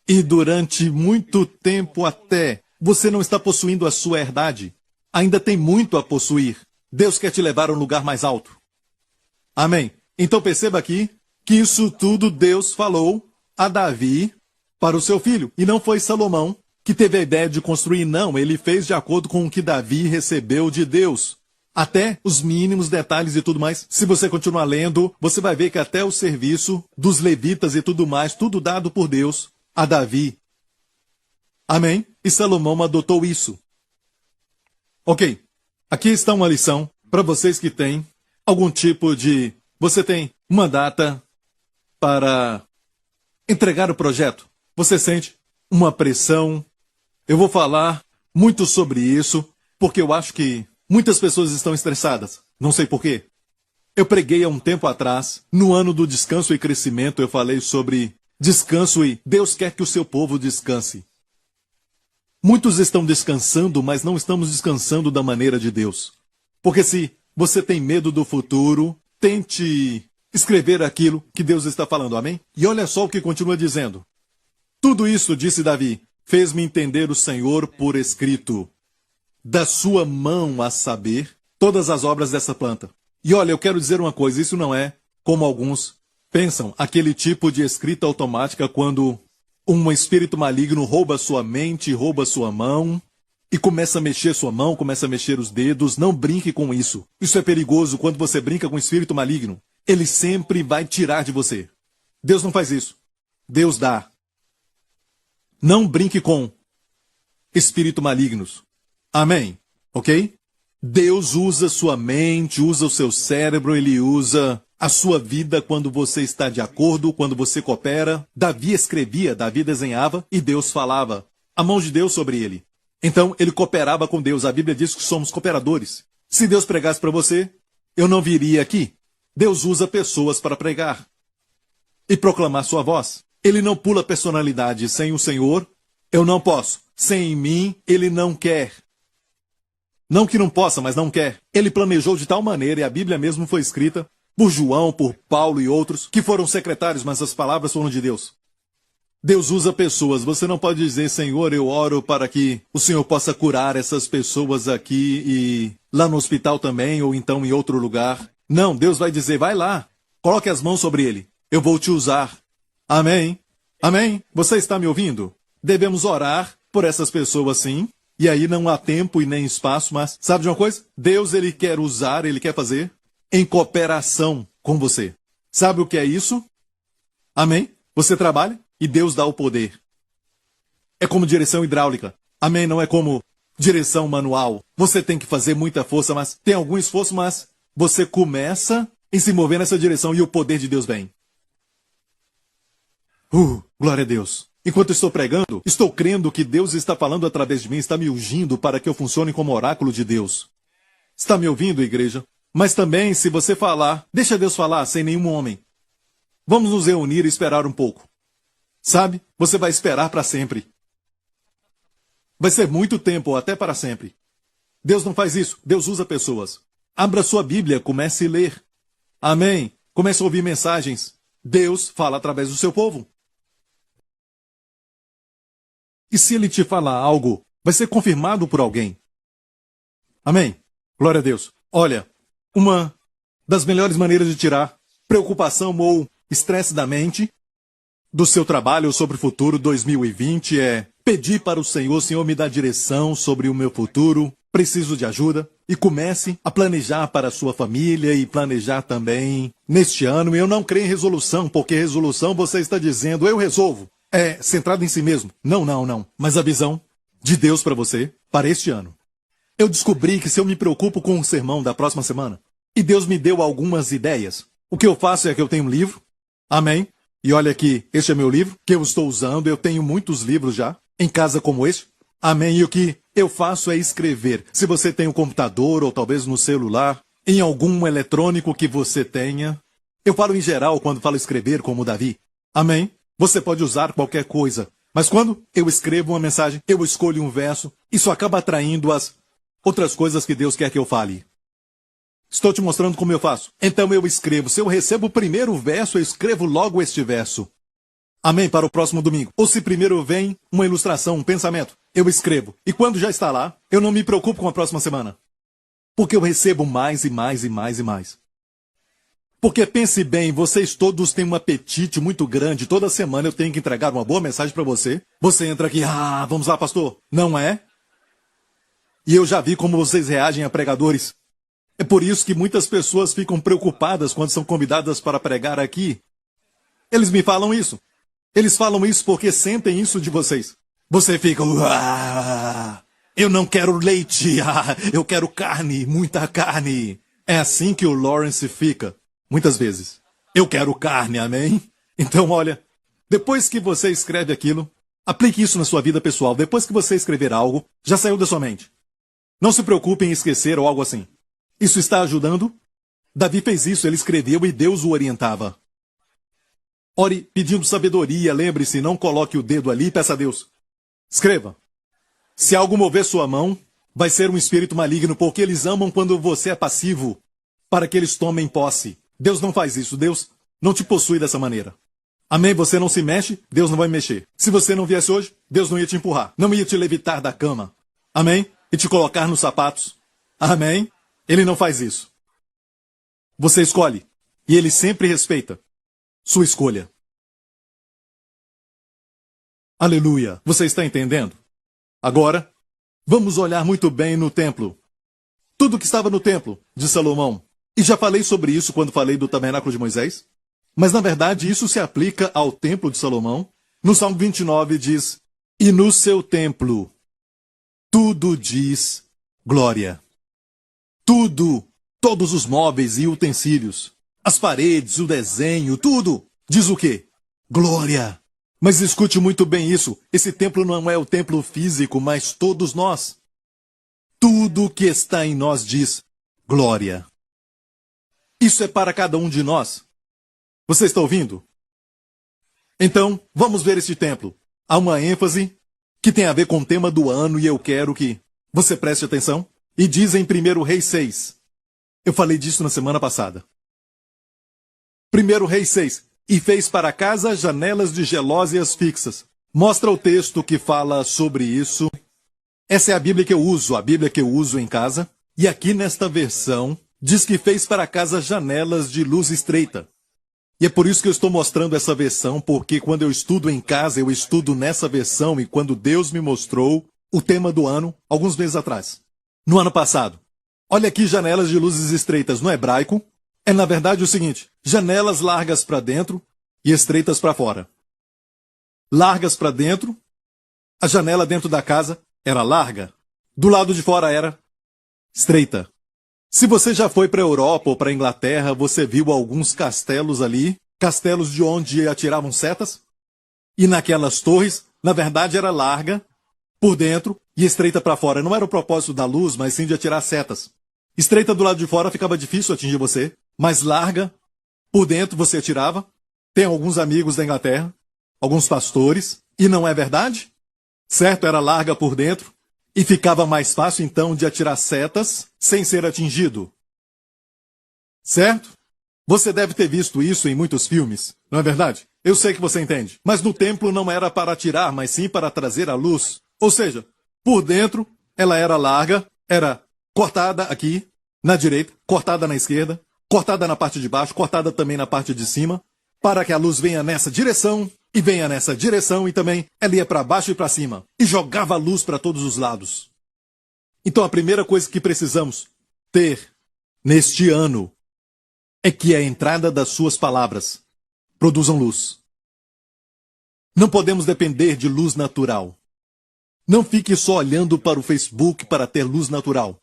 Speaker 2: E durante muito tempo até, você não está possuindo a sua herdade. Ainda tem muito a possuir. Deus quer te levar a um lugar mais alto. Amém. Então perceba aqui que isso tudo Deus falou a Davi para o seu filho. E não foi Salomão que teve a ideia de construir, não. Ele fez de acordo com o que Davi recebeu de Deus. Até os mínimos detalhes e tudo mais. Se você continuar lendo, você vai ver que até o serviço dos levitas e tudo mais, tudo dado por Deus a Davi. Amém? E Salomão adotou isso. Ok. Aqui está uma lição para vocês que têm algum tipo de... Você tem uma data para entregar o projeto. Você sente uma pressão. Eu vou falar muito sobre isso, porque eu acho que muitas pessoas estão estressadas. Não sei por quê. Eu preguei há um tempo atrás, no ano do descanso e crescimento, eu falei sobre descanso e Deus quer que o seu povo descanse. Muitos estão descansando, mas não estamos descansando da maneira de Deus. Porque se você tem medo do futuro, tente escrever aquilo que Deus está falando, amém? E olha só o que continua dizendo. Tudo isso, disse Davi, fez-me entender o Senhor por escrito. Da sua mão a saber todas as obras dessa planta. E olha, eu quero dizer uma coisa, isso não é, como alguns pensam, aquele tipo de escrita automática quando um espírito maligno rouba sua mente, rouba sua mão e começa a mexer sua mão, começa a mexer os dedos. Não brinque com isso. Isso é perigoso quando você brinca com um espírito maligno. Ele sempre vai tirar de você. Deus não faz isso. Deus dá. Não brinque com espírito malignos. Amém? Ok? Deus usa sua mente, usa o seu cérebro, ele usa a sua vida quando você está de acordo, quando você coopera. Davi escrevia, Davi desenhava e Deus falava. A mão de Deus sobre ele. Então ele cooperava com Deus. A Bíblia diz que somos cooperadores. Se Deus pregasse para você, eu não viria aqui. Deus usa pessoas para pregar e proclamar sua voz. Ele não pula personalidade. Sem o Senhor, eu não posso. Sem mim, ele não quer. Não que não possa, mas não quer. Ele planejou de tal maneira, e a Bíblia mesmo foi escrita por João, por Paulo e outros, que foram secretários, mas as palavras foram de Deus. Deus usa pessoas. Você não pode dizer, Senhor, eu oro para que o Senhor possa curar essas pessoas aqui e lá no hospital também, ou então em outro lugar. Não, Deus vai dizer, vai lá, coloque as mãos sobre ele, eu vou te usar. Amém? Amém? Você está me ouvindo? Devemos orar por essas pessoas sim, e aí não há tempo e nem espaço, mas sabe de uma coisa? Deus, ele quer usar, ele quer fazer em cooperação com você. Sabe o que é isso? Amém? Você trabalha e Deus dá o poder. É como direção hidráulica. Amém? Não é como direção manual. Você tem que fazer muita força, mas tem algum esforço, mas você começa em se mover nessa direção e o poder de Deus vem. Glória a Deus. Enquanto estou pregando, estou crendo que Deus está falando através de mim, está me ungindo para que eu funcione como oráculo de Deus. Está me ouvindo, igreja? Mas também, se você falar, deixa Deus falar sem nenhum homem. Vamos nos reunir e esperar um pouco. Sabe? Você vai esperar para sempre. Vai ser muito tempo, ou até para sempre. Deus não faz isso. Deus usa pessoas. Abra sua Bíblia, comece a ler. Amém. Comece a ouvir mensagens. Deus fala através do seu povo. E se ele te falar algo, vai ser confirmado por alguém. Amém. Glória a Deus. Olha, uma das melhores maneiras de tirar preocupação ou estresse da mente do seu trabalho sobre o futuro 2020 é pedir para o Senhor, Senhor, me dá direção sobre o meu futuro, preciso de ajuda, e comece a planejar para a sua família e planejar também neste ano. Eu não creio em resolução, porque resolução você está dizendo, eu resolvo. É centrado em si mesmo. Não. Mas a visão de Deus para você, para este ano. Eu descobri que se eu me preocupo com o sermão da próxima semana, e Deus me deu algumas ideias, o que eu faço é que eu tenho um livro, amém? E olha aqui, este é meu livro, que eu estou usando, eu tenho muitos livros já, em casa como este, amém? E o que eu faço é escrever. Se você tem um computador, ou talvez no celular, em algum eletrônico que você tenha, eu falo em geral quando falo escrever, como Davi, amém? Você pode usar qualquer coisa, mas quando eu escrevo uma mensagem, eu escolho um verso, isso acaba atraindo as outras coisas que Deus quer que eu fale. Estou te mostrando como eu faço. Então eu escrevo. Se eu recebo o primeiro verso, eu escrevo logo este verso. Amém? Para o próximo domingo. Ou se primeiro vem uma ilustração, um pensamento, eu escrevo. E quando já está lá, eu não me preocupo com a próxima semana. Porque eu recebo mais e mais e mais e mais. Porque pense bem, vocês todos têm um apetite muito grande. Toda semana eu tenho que entregar uma boa mensagem para você. Você entra aqui, vamos lá, pastor. Não é? E eu já vi como vocês reagem a pregadores. É por isso que muitas pessoas ficam preocupadas quando são convidadas para pregar aqui. Eles me falam isso. Eles falam isso porque sentem isso de vocês. Você fica, eu não quero leite, eu quero carne, muita carne. É assim que o Lawrence fica. Muitas vezes. Eu quero carne, amém? Então, olha, depois que você escreve aquilo, aplique isso na sua vida pessoal. Depois que você escrever algo, já saiu da sua mente. Não se preocupe em esquecer ou algo assim. Isso está ajudando? Davi fez isso, ele escreveu e Deus o orientava. Ore pedindo sabedoria, lembre-se, não coloque o dedo ali e peça a Deus. Escreva. Se algo mover sua mão, vai ser um espírito maligno, porque eles amam quando você é passivo, para que eles tomem posse. Deus não faz isso, Deus não te possui dessa maneira. Amém? Você não se mexe, Deus não vai mexer. Se você não viesse hoje, Deus não ia te empurrar, não ia te levitar da cama. Amém? E te colocar nos sapatos. Amém? Ele não faz isso. Você escolhe, e ele sempre respeita sua escolha. Aleluia! Você está entendendo? Agora, vamos olhar muito bem no templo. Tudo que estava no templo de Salomão. E já falei sobre isso quando falei do tabernáculo de Moisés. Mas na verdade isso se aplica ao templo de Salomão. No Salmo 29 diz, e no seu templo tudo diz glória. Tudo, todos os móveis e utensílios, as paredes, o desenho, tudo, diz o quê? Glória. Mas escute muito bem isso, esse templo não é o templo físico, mas todos nós. Tudo que está em nós diz glória. Isso é para cada um de nós. Você está ouvindo? Então, vamos ver este templo. Há uma ênfase que tem a ver com o tema do ano e eu quero que você preste atenção. E diz em 1 Reis 6. Eu falei disso na semana passada. 1 Reis 6. E fez para a casa janelas de gelósias fixas. Mostra o texto que fala sobre isso. Essa é a Bíblia que eu uso em casa. E aqui nesta versão, diz que fez para casa janelas de luz estreita. E é por isso que eu estou mostrando essa versão, porque quando eu estudo em casa, eu estudo nessa versão, e quando Deus me mostrou o tema do ano, alguns meses atrás, no ano passado. Olha aqui, janelas de luzes estreitas no hebraico, é na verdade o seguinte: janelas largas para dentro e estreitas para fora. Largas para dentro, a janela dentro da casa era larga, do lado de fora era estreita. Se você já foi para a Europa ou para a Inglaterra, você viu alguns castelos ali, castelos de onde atiravam setas, e naquelas torres, na verdade era larga por dentro e estreita para fora. Não era o propósito da luz, mas sim de atirar setas. Estreita do lado de fora ficava difícil atingir você, mas larga por dentro você atirava. Tem alguns amigos da Inglaterra, alguns pastores, e não é verdade? Certo, era larga por dentro. E ficava mais fácil, então, de atirar setas sem ser atingido. Certo? Você deve ter visto isso em muitos filmes, não é verdade? Eu sei que você entende. Mas no templo não era para atirar, mas sim para trazer a luz. Ou seja, por dentro, ela era larga, era cortada aqui, na direita, cortada na esquerda, cortada na parte de baixo, cortada também na parte de cima, para que a luz venha nessa direção, e venha nessa direção, e também ela ia para baixo e para cima, e jogava a luz para todos os lados. Então a primeira coisa que precisamos ter neste ano é que a entrada das suas palavras produzam luz. Não podemos depender de luz natural. Não fique só olhando para o Facebook para ter luz natural.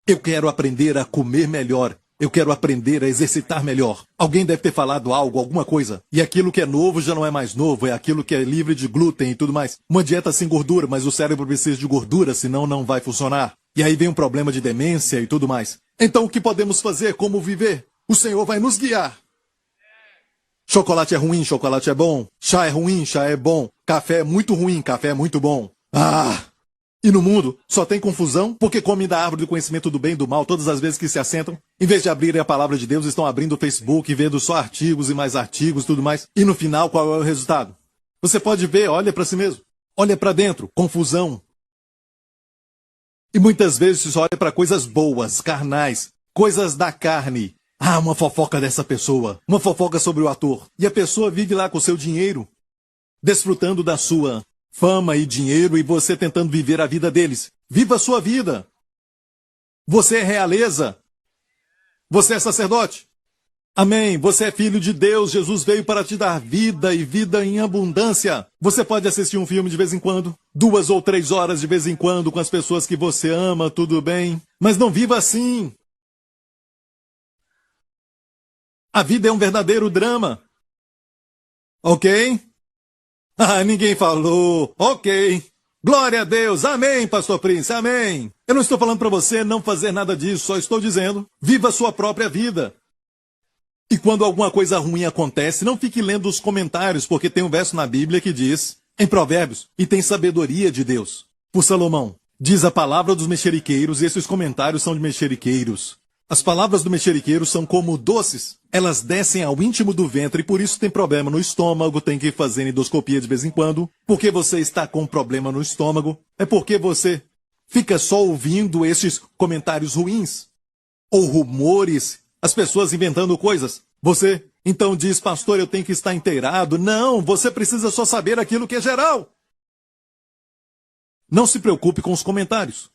Speaker 2: Eu quero aprender a comer melhor. Eu quero aprender a exercitar melhor. Alguém deve ter falado algo, alguma coisa. E aquilo que é novo já não é mais novo, é aquilo que é livre de glúten e tudo mais. Uma dieta sem gordura, mas o cérebro precisa de gordura, senão não vai funcionar. E aí vem um problema de demência e tudo mais. Então o que podemos fazer? Como viver? O Senhor vai nos guiar. Chocolate é ruim, chocolate é bom. Chá é ruim, chá é bom. Café é muito ruim, café é muito bom. E no mundo só tem confusão porque comem da árvore do conhecimento do bem e do mal todas as vezes que se assentam. Em vez de abrirem a palavra de Deus, estão abrindo o Facebook e vendo só artigos e mais artigos e tudo mais. E no final, qual é o resultado? Você pode ver, olha para si mesmo. Olha para dentro, confusão. E muitas vezes você só olha para coisas boas, carnais, coisas da carne. Uma fofoca dessa pessoa, uma fofoca sobre o ator. E a pessoa vive lá com o seu dinheiro, desfrutando da sua fama e dinheiro, e você tentando viver a vida deles. Viva a sua vida. Você é realeza. Você é sacerdote. Amém. Você é filho de Deus. Jesus veio para te dar vida e vida em abundância. Você pode assistir um filme de vez em quando, 2 ou 3 horas de vez em quando com as pessoas que você ama, tudo bem. Mas não viva assim. A vida é um verdadeiro drama. Ok? Ninguém falou. Ok. Glória a Deus. Amém, Pastor Prince. Amém. Eu não estou falando para você não fazer nada disso. Só estou dizendo, viva a sua própria vida. E quando alguma coisa ruim acontece, não fique lendo os comentários, porque tem um verso na Bíblia que diz, em Provérbios, e tem sabedoria de Deus. Por Salomão, diz a palavra dos mexeriqueiros, e esses comentários são de mexeriqueiros. As palavras do mexeriqueiro são como doces. Elas descem ao íntimo do ventre e por isso tem problema no estômago, tem que fazer endoscopia de vez em quando. Por que você está com problema no estômago? É porque você fica só ouvindo esses comentários ruins. Ou rumores, as pessoas inventando coisas. Você então diz, pastor, eu tenho que estar inteirado. Não, você precisa só saber aquilo que é geral. Não se preocupe com os comentários.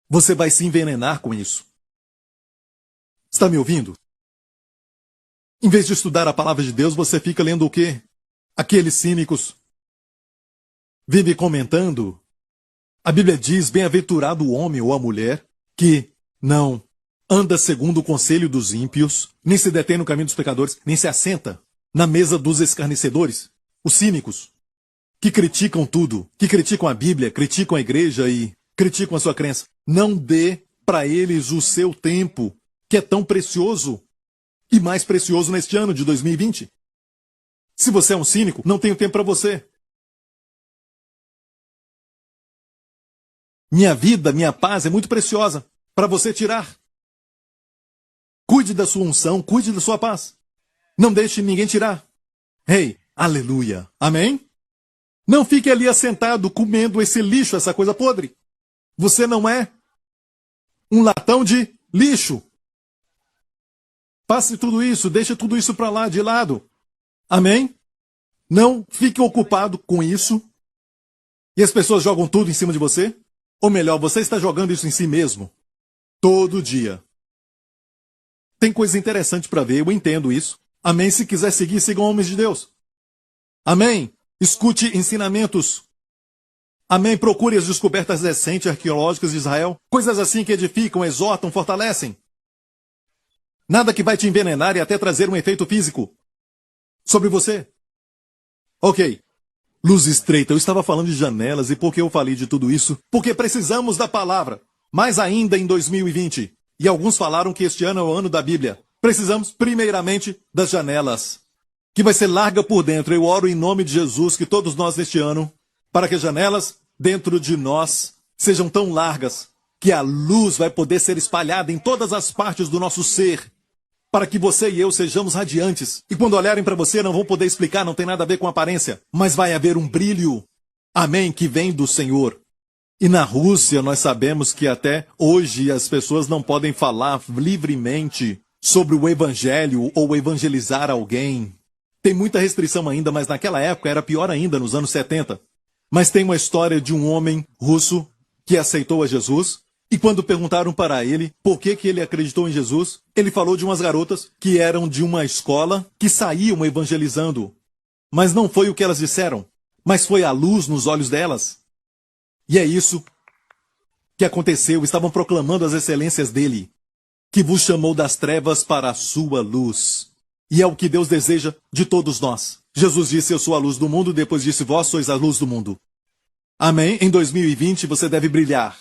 Speaker 2: Você vai se envenenar com isso. Está me ouvindo? Em vez de estudar a palavra de Deus, você fica lendo o quê? Aqueles cínicos. Vive comentando. A Bíblia diz, bem-aventurado o homem ou a mulher que não anda segundo o conselho dos ímpios, nem se detém no caminho dos pecadores, nem se assenta na mesa dos escarnecedores. Os cínicos, que criticam tudo, que criticam a Bíblia, criticam a igreja e criticam a sua crença. Não dê para eles o seu tempo, que é tão precioso e mais precioso neste ano de 2020. Se você é um cínico, não tenho tempo para você. Minha vida, minha paz é muito preciosa para você tirar. Cuide da sua unção, cuide da sua paz. Não deixe ninguém tirar. Aleluia. Amém? Não fique ali assentado comendo esse lixo, essa coisa podre. Você não é um latão de lixo. Passe tudo isso, deixe tudo isso para lá, de lado. Amém? Não fique ocupado com isso. E as pessoas jogam tudo em cima de você? Ou melhor, você está jogando isso em si mesmo? Todo dia. Tem coisa interessante para ver, eu entendo isso. Amém? Se quiser seguir, sigam homens de Deus. Amém? Escute ensinamentos. Amém? Procure as descobertas recentes arqueológicas de Israel. Coisas assim que edificam, exortam, fortalecem. Nada que vai te envenenar e até trazer um efeito físico sobre você. Ok. Luz estreita, eu estava falando de janelas e por que eu falei de tudo isso? Porque precisamos da palavra. Mais ainda em 2020. E alguns falaram que este ano é o ano da Bíblia. Precisamos, primeiramente, das janelas. Que vai ser larga por dentro. Eu oro em nome de Jesus que todos nós neste ano, para que as janelas dentro de nós sejam tão largas que a luz vai poder ser espalhada em todas as partes do nosso ser. Para que você e eu sejamos radiantes. E quando olharem para você, não vão poder explicar, não tem nada a ver com aparência. Mas vai haver um brilho, amém, que vem do Senhor. E na Rússia, nós sabemos que até hoje as pessoas não podem falar livremente sobre o Evangelho ou evangelizar alguém. Tem muita restrição ainda, mas naquela época era pior ainda, nos anos 70. Mas tem uma história de um homem russo que aceitou a Jesus. E quando perguntaram para ele por que ele acreditou em Jesus, ele falou de umas garotas que eram de uma escola que saíam evangelizando. Mas não foi o que elas disseram, mas foi a luz nos olhos delas. E é isso que aconteceu, estavam proclamando as excelências dele, que vos chamou das trevas para a sua luz. E é o que Deus deseja de todos nós. Jesus disse, eu sou a luz do mundo, depois disse, vós sois a luz do mundo. Amém? Em 2020 você deve brilhar.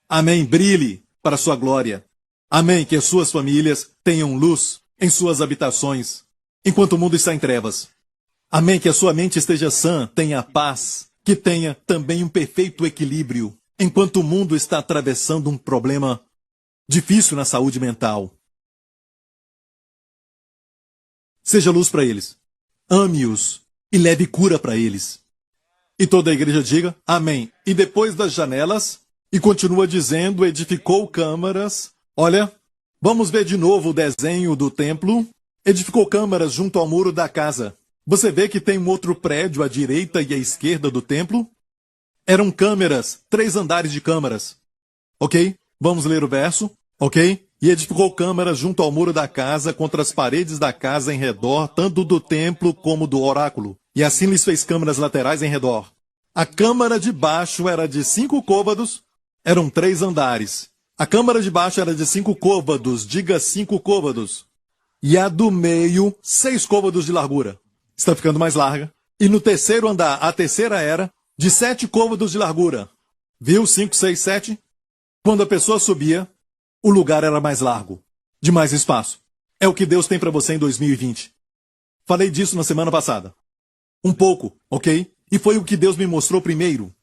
Speaker 2: Amém, brilhe para a sua glória. Amém, que as suas famílias tenham luz em suas habitações, enquanto o mundo está em trevas. Amém, que a sua mente esteja sã, tenha paz, que tenha também um perfeito equilíbrio, enquanto o mundo está atravessando um problema difícil na saúde mental. Seja luz para eles, ame-os e leve cura para eles. E toda a igreja diga, amém. E depois das janelas... E continua dizendo, edificou câmaras. Olha, vamos ver de novo o desenho do templo. Edificou câmaras junto ao muro da casa. Você vê que tem um outro prédio à direita e à esquerda do templo? Eram câmeras, 3 andares de câmaras. Ok? Vamos ler o verso. Ok? E edificou câmaras junto ao muro da casa, contra as paredes da casa em redor, tanto do templo como do oráculo. E assim lhes fez câmaras laterais em redor. A câmara de baixo era de 5 côvados. Eram 3 andares. A câmara de baixo era de 5 côvados, diga 5 côvados. E a do meio, 6 côvados de largura. Está ficando mais larga. E no terceiro andar, a terceira era de 7 côvados de largura. Viu? 5, 6, 7. Quando a pessoa subia, o lugar era mais largo, de mais espaço. É o que Deus tem para você em 2020. Falei disso na semana passada. Um pouco, ok? E foi o que Deus me mostrou primeiro.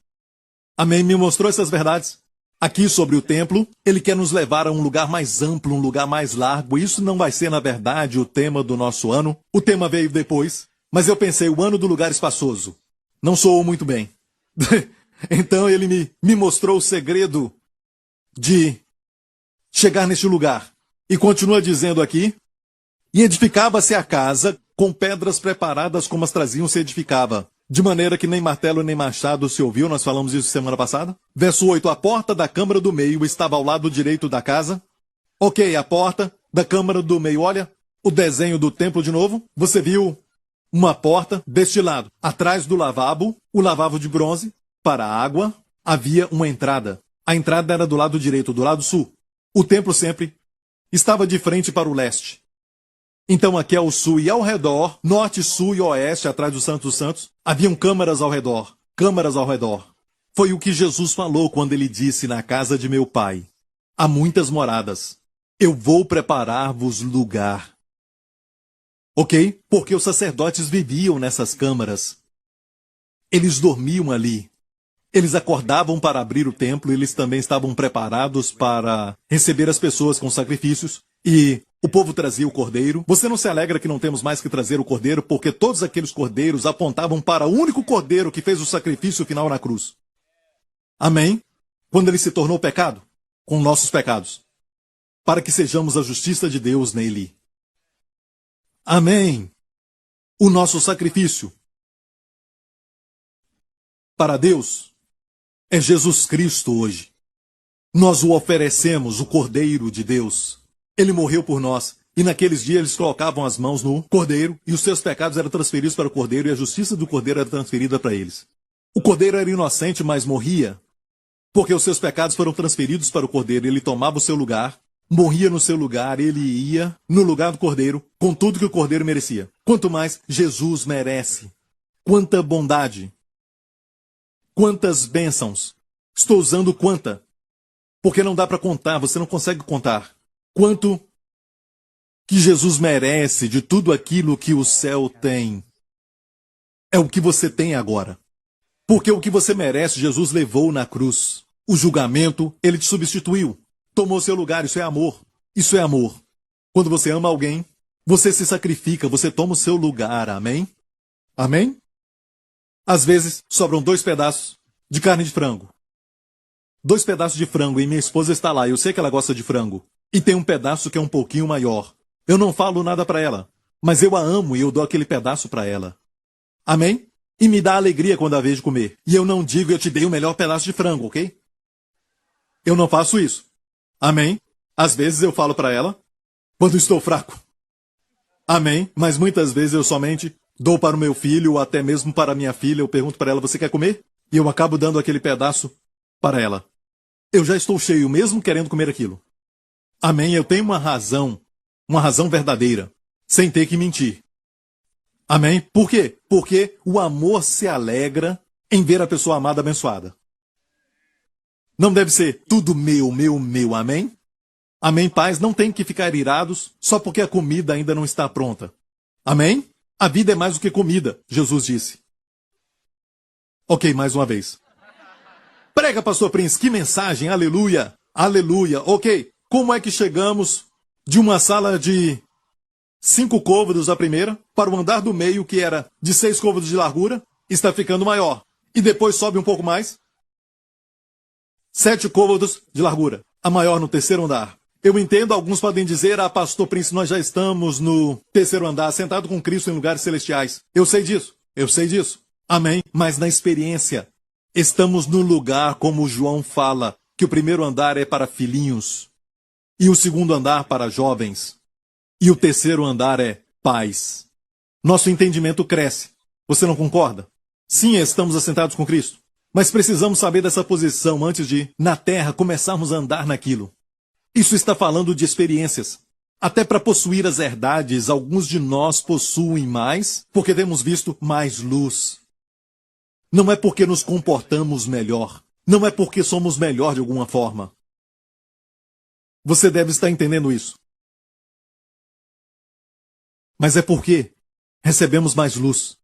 Speaker 2: Amém? Me mostrou essas verdades. Aqui sobre o templo, ele quer nos levar a um lugar mais amplo, um lugar mais largo. Isso não vai ser, na verdade, o tema do nosso ano. O tema veio depois, mas eu pensei, o ano do lugar espaçoso. Não soou muito bem. Então ele me mostrou o segredo de chegar neste lugar. E continua dizendo aqui, e edificava-se a casa com pedras preparadas como as traziam se edificava. De maneira que nem martelo nem machado se ouviu, nós falamos isso semana passada. Verso 8, a porta da câmara do meio estava ao lado direito da casa. Ok, a porta da câmara do meio, olha o desenho do templo de novo. Você viu uma porta deste lado. Atrás do lavabo, o lavabo de bronze, para a água, havia uma entrada. A entrada era do lado direito, do lado sul. O templo sempre estava de frente para o leste. Então aqui ao sul e ao redor, norte, sul e oeste, atrás do Santo dos Santos, haviam câmaras ao redor. Câmaras ao redor. Foi o que Jesus falou quando ele disse, na casa de meu pai, há muitas moradas. Eu vou preparar-vos lugar. Ok? Porque os sacerdotes viviam nessas câmaras. Eles dormiam ali. Eles acordavam para abrir o templo, eles também estavam preparados para receber as pessoas com sacrifícios. E o povo trazia o cordeiro. Você não se alegra que não temos mais que trazer o cordeiro, porque todos aqueles cordeiros apontavam para o único cordeiro que fez o sacrifício final na cruz. Amém? quando ele se tornou pecado? Com nossos pecados. Para que sejamos a justiça de Deus nele. Amém. O nosso sacrifício para Deus é Jesus Cristo hoje. Nós o oferecemos, o Cordeiro de Deus. Ele morreu por nós. E naqueles dias eles colocavam as mãos no Cordeiro e os seus pecados eram transferidos para o Cordeiro e a justiça do Cordeiro era transferida para eles. O Cordeiro era inocente, mas morria porque os seus pecados foram transferidos para o Cordeiro. Ele tomava o seu lugar, morria no seu lugar, ele ia no lugar do Cordeiro com tudo que o Cordeiro merecia. Quanto mais Jesus merece. Quanta bondade. Quantas bênçãos. Estou usando quanta. Porque não dá para contar, você não consegue contar. Quanto que Jesus merece de tudo aquilo que o céu tem. É o que você tem agora. Porque o que você merece, Jesus levou na cruz. O julgamento, ele te substituiu. Tomou seu lugar, isso é amor. Isso é amor. Quando você ama alguém, você se sacrifica, você toma o seu lugar, amém? Amém? Às vezes, sobram 2 pedaços de carne de frango. 2 pedaços de frango e minha esposa está lá, eu sei que ela gosta de frango. E tem um pedaço que é um pouquinho maior. Eu não falo nada para ela, mas eu a amo e eu dou aquele pedaço para ela. Amém? E me dá alegria quando a vejo comer. E eu não digo eu te dei o melhor pedaço de frango, ok? Eu não faço isso. Amém? Às vezes eu falo para ela, quando estou fraco. Amém? Mas muitas vezes eu somente dou para o meu filho ou até mesmo para a minha filha. Eu pergunto para ela, você quer comer? E eu acabo dando aquele pedaço para ela. Eu já estou cheio mesmo querendo comer aquilo. Amém? Eu tenho uma razão verdadeira, sem ter que mentir. Amém? Por quê? Porque o amor se alegra em ver a pessoa amada abençoada. Não deve ser tudo meu, meu, meu. Amém? Amém, pais? Não tem que ficar irados só porque a comida ainda não está pronta. Amém? A vida é mais do que comida, Jesus disse. Ok, mais uma vez. Prega, pastor Prince, que mensagem, aleluia, aleluia. Ok, como é que chegamos de uma sala de 5 côvados a primeira para o andar do meio, que era de 6 côvados de largura, está ficando maior. E depois sobe um pouco mais. 7 côvados de largura, a maior no 3º andar. Eu entendo, alguns podem dizer, pastor Prince, nós já estamos no 3º andar, sentado com Cristo em lugares celestiais. Eu sei disso. Amém, mas na experiência, estamos no lugar, como João fala, que o 1º andar é para filhinhos, e o 2º andar para jovens, e o 3º andar é paz. Nosso entendimento cresce. Você não concorda? Sim, estamos assentados com Cristo. Mas precisamos saber dessa posição antes de, na terra, começarmos a andar naquilo. Isso está falando de experiências. Até para possuir as verdades, alguns de nós possuem mais, porque temos visto mais luz. Não é porque nos comportamos melhor. Não é porque somos melhor de alguma forma. Você deve estar entendendo isso. Mas é porque recebemos mais luz.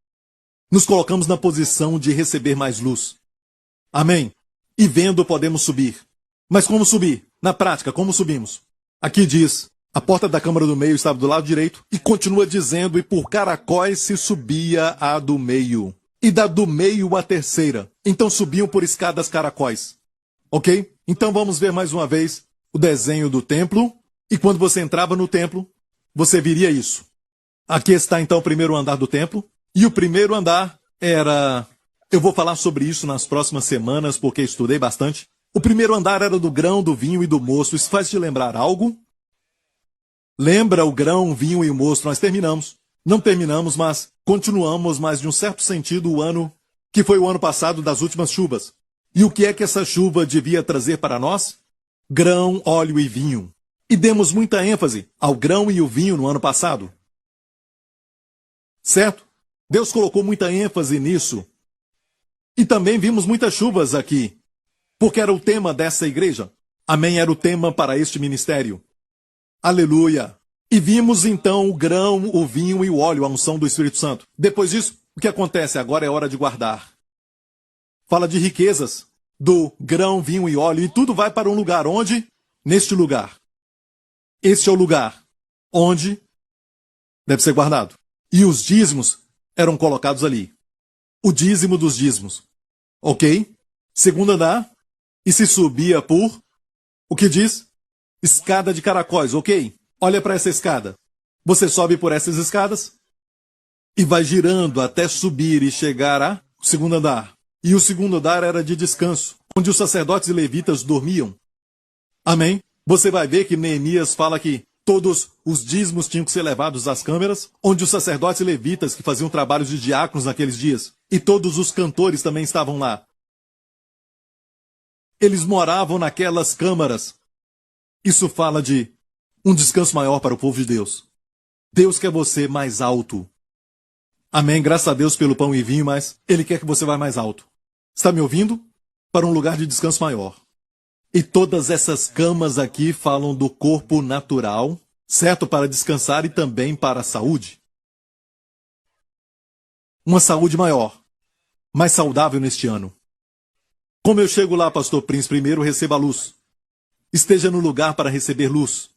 Speaker 2: Nos colocamos na posição de receber mais luz. Amém? E vendo podemos subir. Mas como subir? Na prática, como subimos? Aqui diz, a porta da câmara do meio estava do lado direito e continua dizendo, e por caracóis se subia a do meio. E da do meio a 3ª. Então subiam por escadas caracóis. Ok? Então vamos ver mais uma vez o desenho do templo. E quando você entrava no templo, você viria isso. Aqui está então o 1º andar do templo. E o 1º andar era... Eu vou falar sobre isso nas próximas semanas, porque estudei bastante. O 1º andar era do grão, do vinho e do mosto. Isso faz te lembrar algo? Lembra o grão, o vinho e o mosto? Nós terminamos. Não terminamos, mas continuamos, mas de um certo sentido, o ano que foi o ano passado das últimas chuvas. E o que é que essa chuva devia trazer para nós? Grão, óleo e vinho. E demos muita ênfase ao grão e o vinho no ano passado. Certo? Deus colocou muita ênfase nisso. E também vimos muitas chuvas aqui, porque era o tema dessa igreja. Amém, era o tema para este ministério. Aleluia. E vimos então o grão, o vinho e o óleo, a unção do Espírito Santo. Depois disso, o que acontece? Agora é hora de guardar. Fala de riquezas, do grão, vinho e óleo, e tudo vai para um lugar. Onde? Neste lugar. Este é o lugar onde deve ser guardado. E os dízimos eram colocados ali. O dízimo dos dízimos. Ok? 2º andar, E se subia por, o que diz? Escada de caracóis, ok? Olha para essa escada. Você sobe por essas escadas e vai girando até subir e chegar ao segundo andar. E o segundo andar era de descanso, onde os sacerdotes e levitas dormiam. Amém? Você vai ver que Neemias fala que todos os dízimos tinham que ser levados às câmeras, onde os sacerdotes e levitas que faziam trabalhos de diáconos naqueles dias, e todos os cantores também estavam lá. Eles moravam naquelas câmaras. Isso fala de um descanso maior para o povo de Deus. Deus quer você mais alto. Amém, graças a Deus pelo pão e vinho, mas Ele quer que você vá mais alto. Está me ouvindo? Para um lugar de descanso maior. E todas essas camas aqui falam do corpo natural, certo? Para descansar e também para a saúde. Uma saúde maior, mais saudável neste ano. Como eu chego lá, Pastor Prince? Primeiro receba a luz. Esteja no lugar para receber luz.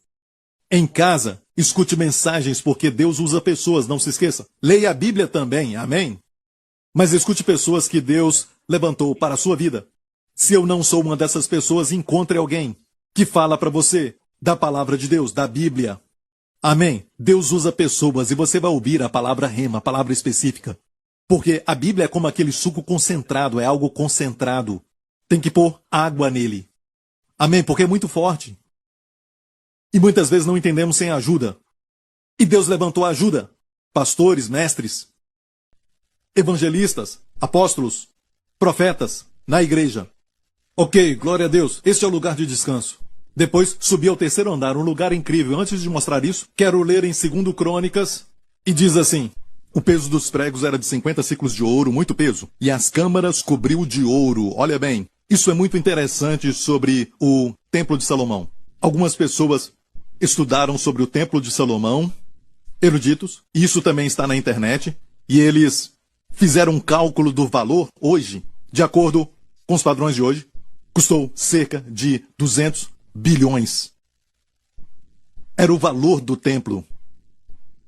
Speaker 2: Em casa, escute mensagens, porque Deus usa pessoas, não se esqueça. Leia a Bíblia também, amém? Mas escute pessoas que Deus levantou para a sua vida. Se eu não sou uma dessas pessoas, encontre alguém que fala para você da palavra de Deus, da Bíblia. Amém? Deus usa pessoas e você vai ouvir a palavra rema, a palavra específica. Porque a Bíblia é como aquele suco concentrado, é algo concentrado. Tem que pôr água nele. Amém? Porque é muito forte. E muitas vezes não entendemos sem ajuda. E Deus levantou a ajuda. Pastores, mestres, evangelistas, apóstolos, profetas, na igreja. Ok, glória a Deus. Este é o lugar de descanso. Depois subi ao terceiro andar, um lugar incrível. Antes de mostrar isso, quero ler em 2 Crônicas. E diz assim: o peso dos pregos era de 50 ciclos de ouro, muito peso. E as câmaras cobriu de ouro. Olha bem, isso é muito interessante sobre o Templo de Salomão. Algumas pessoas estudaram sobre o Templo de Salomão, eruditos, e isso também está na internet, e eles fizeram um cálculo do valor hoje, de acordo com os padrões de hoje, custou cerca de 200 bilhões. Era o valor do templo.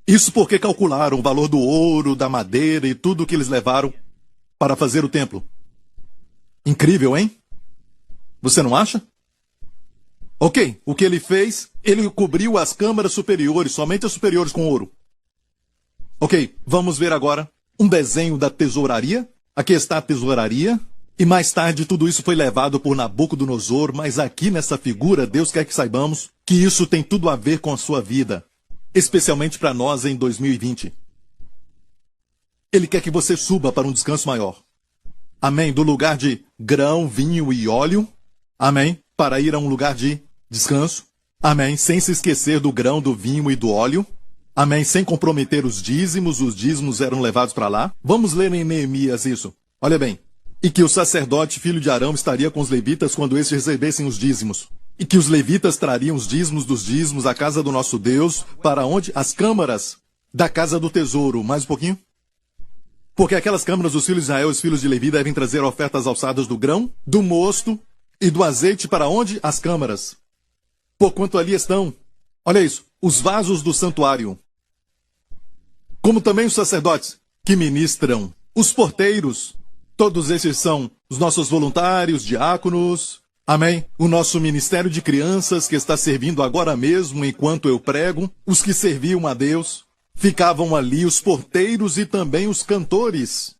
Speaker 2: Isso porque calcularam o valor do ouro, da madeira e tudo que eles levaram para fazer o templo. Incrível, hein? Você não acha? Ok, o que ele fez? Ele cobriu as câmaras superiores, somente as superiores com ouro. Ok, vamos ver agora um desenho da tesouraria. Aqui está a tesouraria. E mais tarde tudo isso foi levado por Nabucodonosor, mas aqui nessa figura, Deus quer que saibamos que isso tem tudo a ver com a sua vida. Especialmente para nós em 2020. Ele quer que você suba para um descanso maior. Amém? Do lugar de grão, vinho e óleo. Amém? Para ir a um lugar de descanso. Amém? Sem se esquecer do grão, do vinho e do óleo. Amém? Sem comprometer os dízimos eram levados para lá. Vamos ler em Neemias isso. Olha bem. E que o sacerdote, filho de Arão, estaria com os levitas quando estes recebessem os dízimos. E que os levitas trariam os dízimos dos dízimos à casa do nosso Deus, para onde? As câmaras da casa do tesouro. Mais um pouquinho. Porque aquelas câmaras dos filhos de Israel e os filhos de Levi devem trazer ofertas alçadas do grão, do mosto e do azeite para onde? As câmaras. Porquanto ali estão, olha isso, os vasos do santuário. Como também os sacerdotes que ministram, os porteiros. Todos esses são os nossos voluntários, diáconos. Amém? O nosso ministério de crianças que está servindo agora mesmo enquanto eu prego. Os que serviam a Deus. Ficavam ali os porteiros e também os cantores.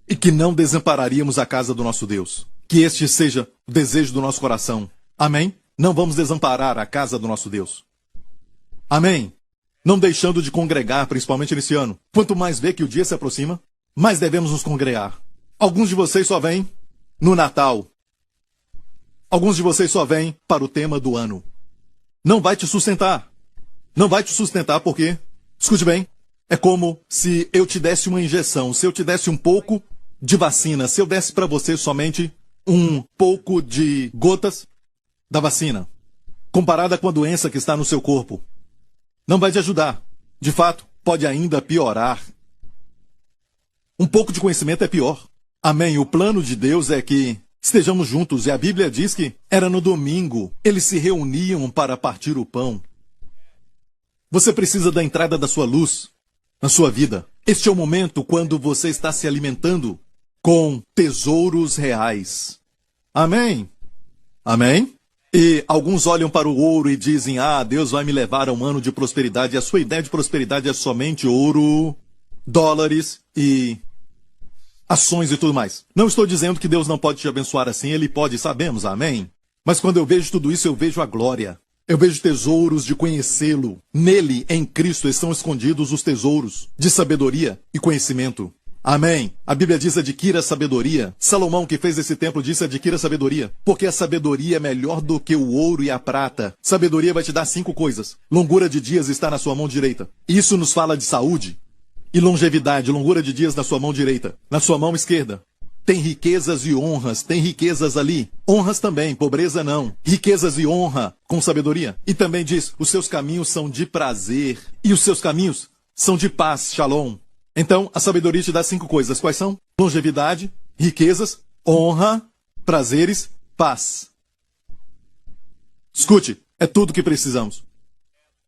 Speaker 2: E que não desampararíamos a casa do nosso Deus. Que este seja o desejo do nosso coração. Amém? Não vamos desamparar a casa do nosso Deus. Amém? Não deixando de congregar, principalmente nesse ano. Quanto mais vê que o dia se aproxima, mais devemos nos congregar. Alguns de vocês só vêm no Natal. Alguns de vocês só vêm para o tema do ano. Não vai te sustentar. Não vai te sustentar porque, escute bem, é como se eu te desse uma injeção. Se eu te desse um pouco de vacina, se eu desse para você somente um pouco de gotas da vacina, comparada com a doença que está no seu corpo, não vai te ajudar. De fato, pode ainda piorar. Um pouco de conhecimento é pior. Amém. O plano de Deus é que estejamos juntos. E a Bíblia diz que era no domingo. Eles se reuniam para partir o pão. Você precisa da entrada da sua luz na sua vida. Este é o momento quando você está se alimentando com tesouros reais. Amém? Amém? E alguns olham para o ouro e dizem, Deus vai me levar a um ano de prosperidade. E a sua ideia de prosperidade é somente ouro, dólares e ações e tudo mais. Não estou dizendo que Deus não pode te abençoar assim, Ele pode, sabemos, amém? Mas quando eu vejo tudo isso, eu vejo a glória. Eu vejo tesouros de conhecê-lo. Nele, em Cristo, estão escondidos os tesouros de sabedoria e conhecimento. Amém. A Bíblia diz adquira a sabedoria. Salomão, que fez esse templo, disse adquira a sabedoria. Porque a sabedoria é melhor do que o ouro e a prata. Sabedoria vai te dar 5 coisas. Longura de dias está na sua mão direita. Isso nos fala de saúde e longevidade. Longura de dias na sua mão direita. Na sua mão esquerda. Tem riquezas e honras, tem riquezas ali. Honras também, pobreza não. Riquezas e honra com sabedoria. E também diz, os seus caminhos são de prazer. E os seus caminhos são de paz, shalom. Então, a sabedoria te dá 5 coisas. Quais são? Longevidade, riquezas, honra, prazeres, paz. Escute, é tudo que precisamos.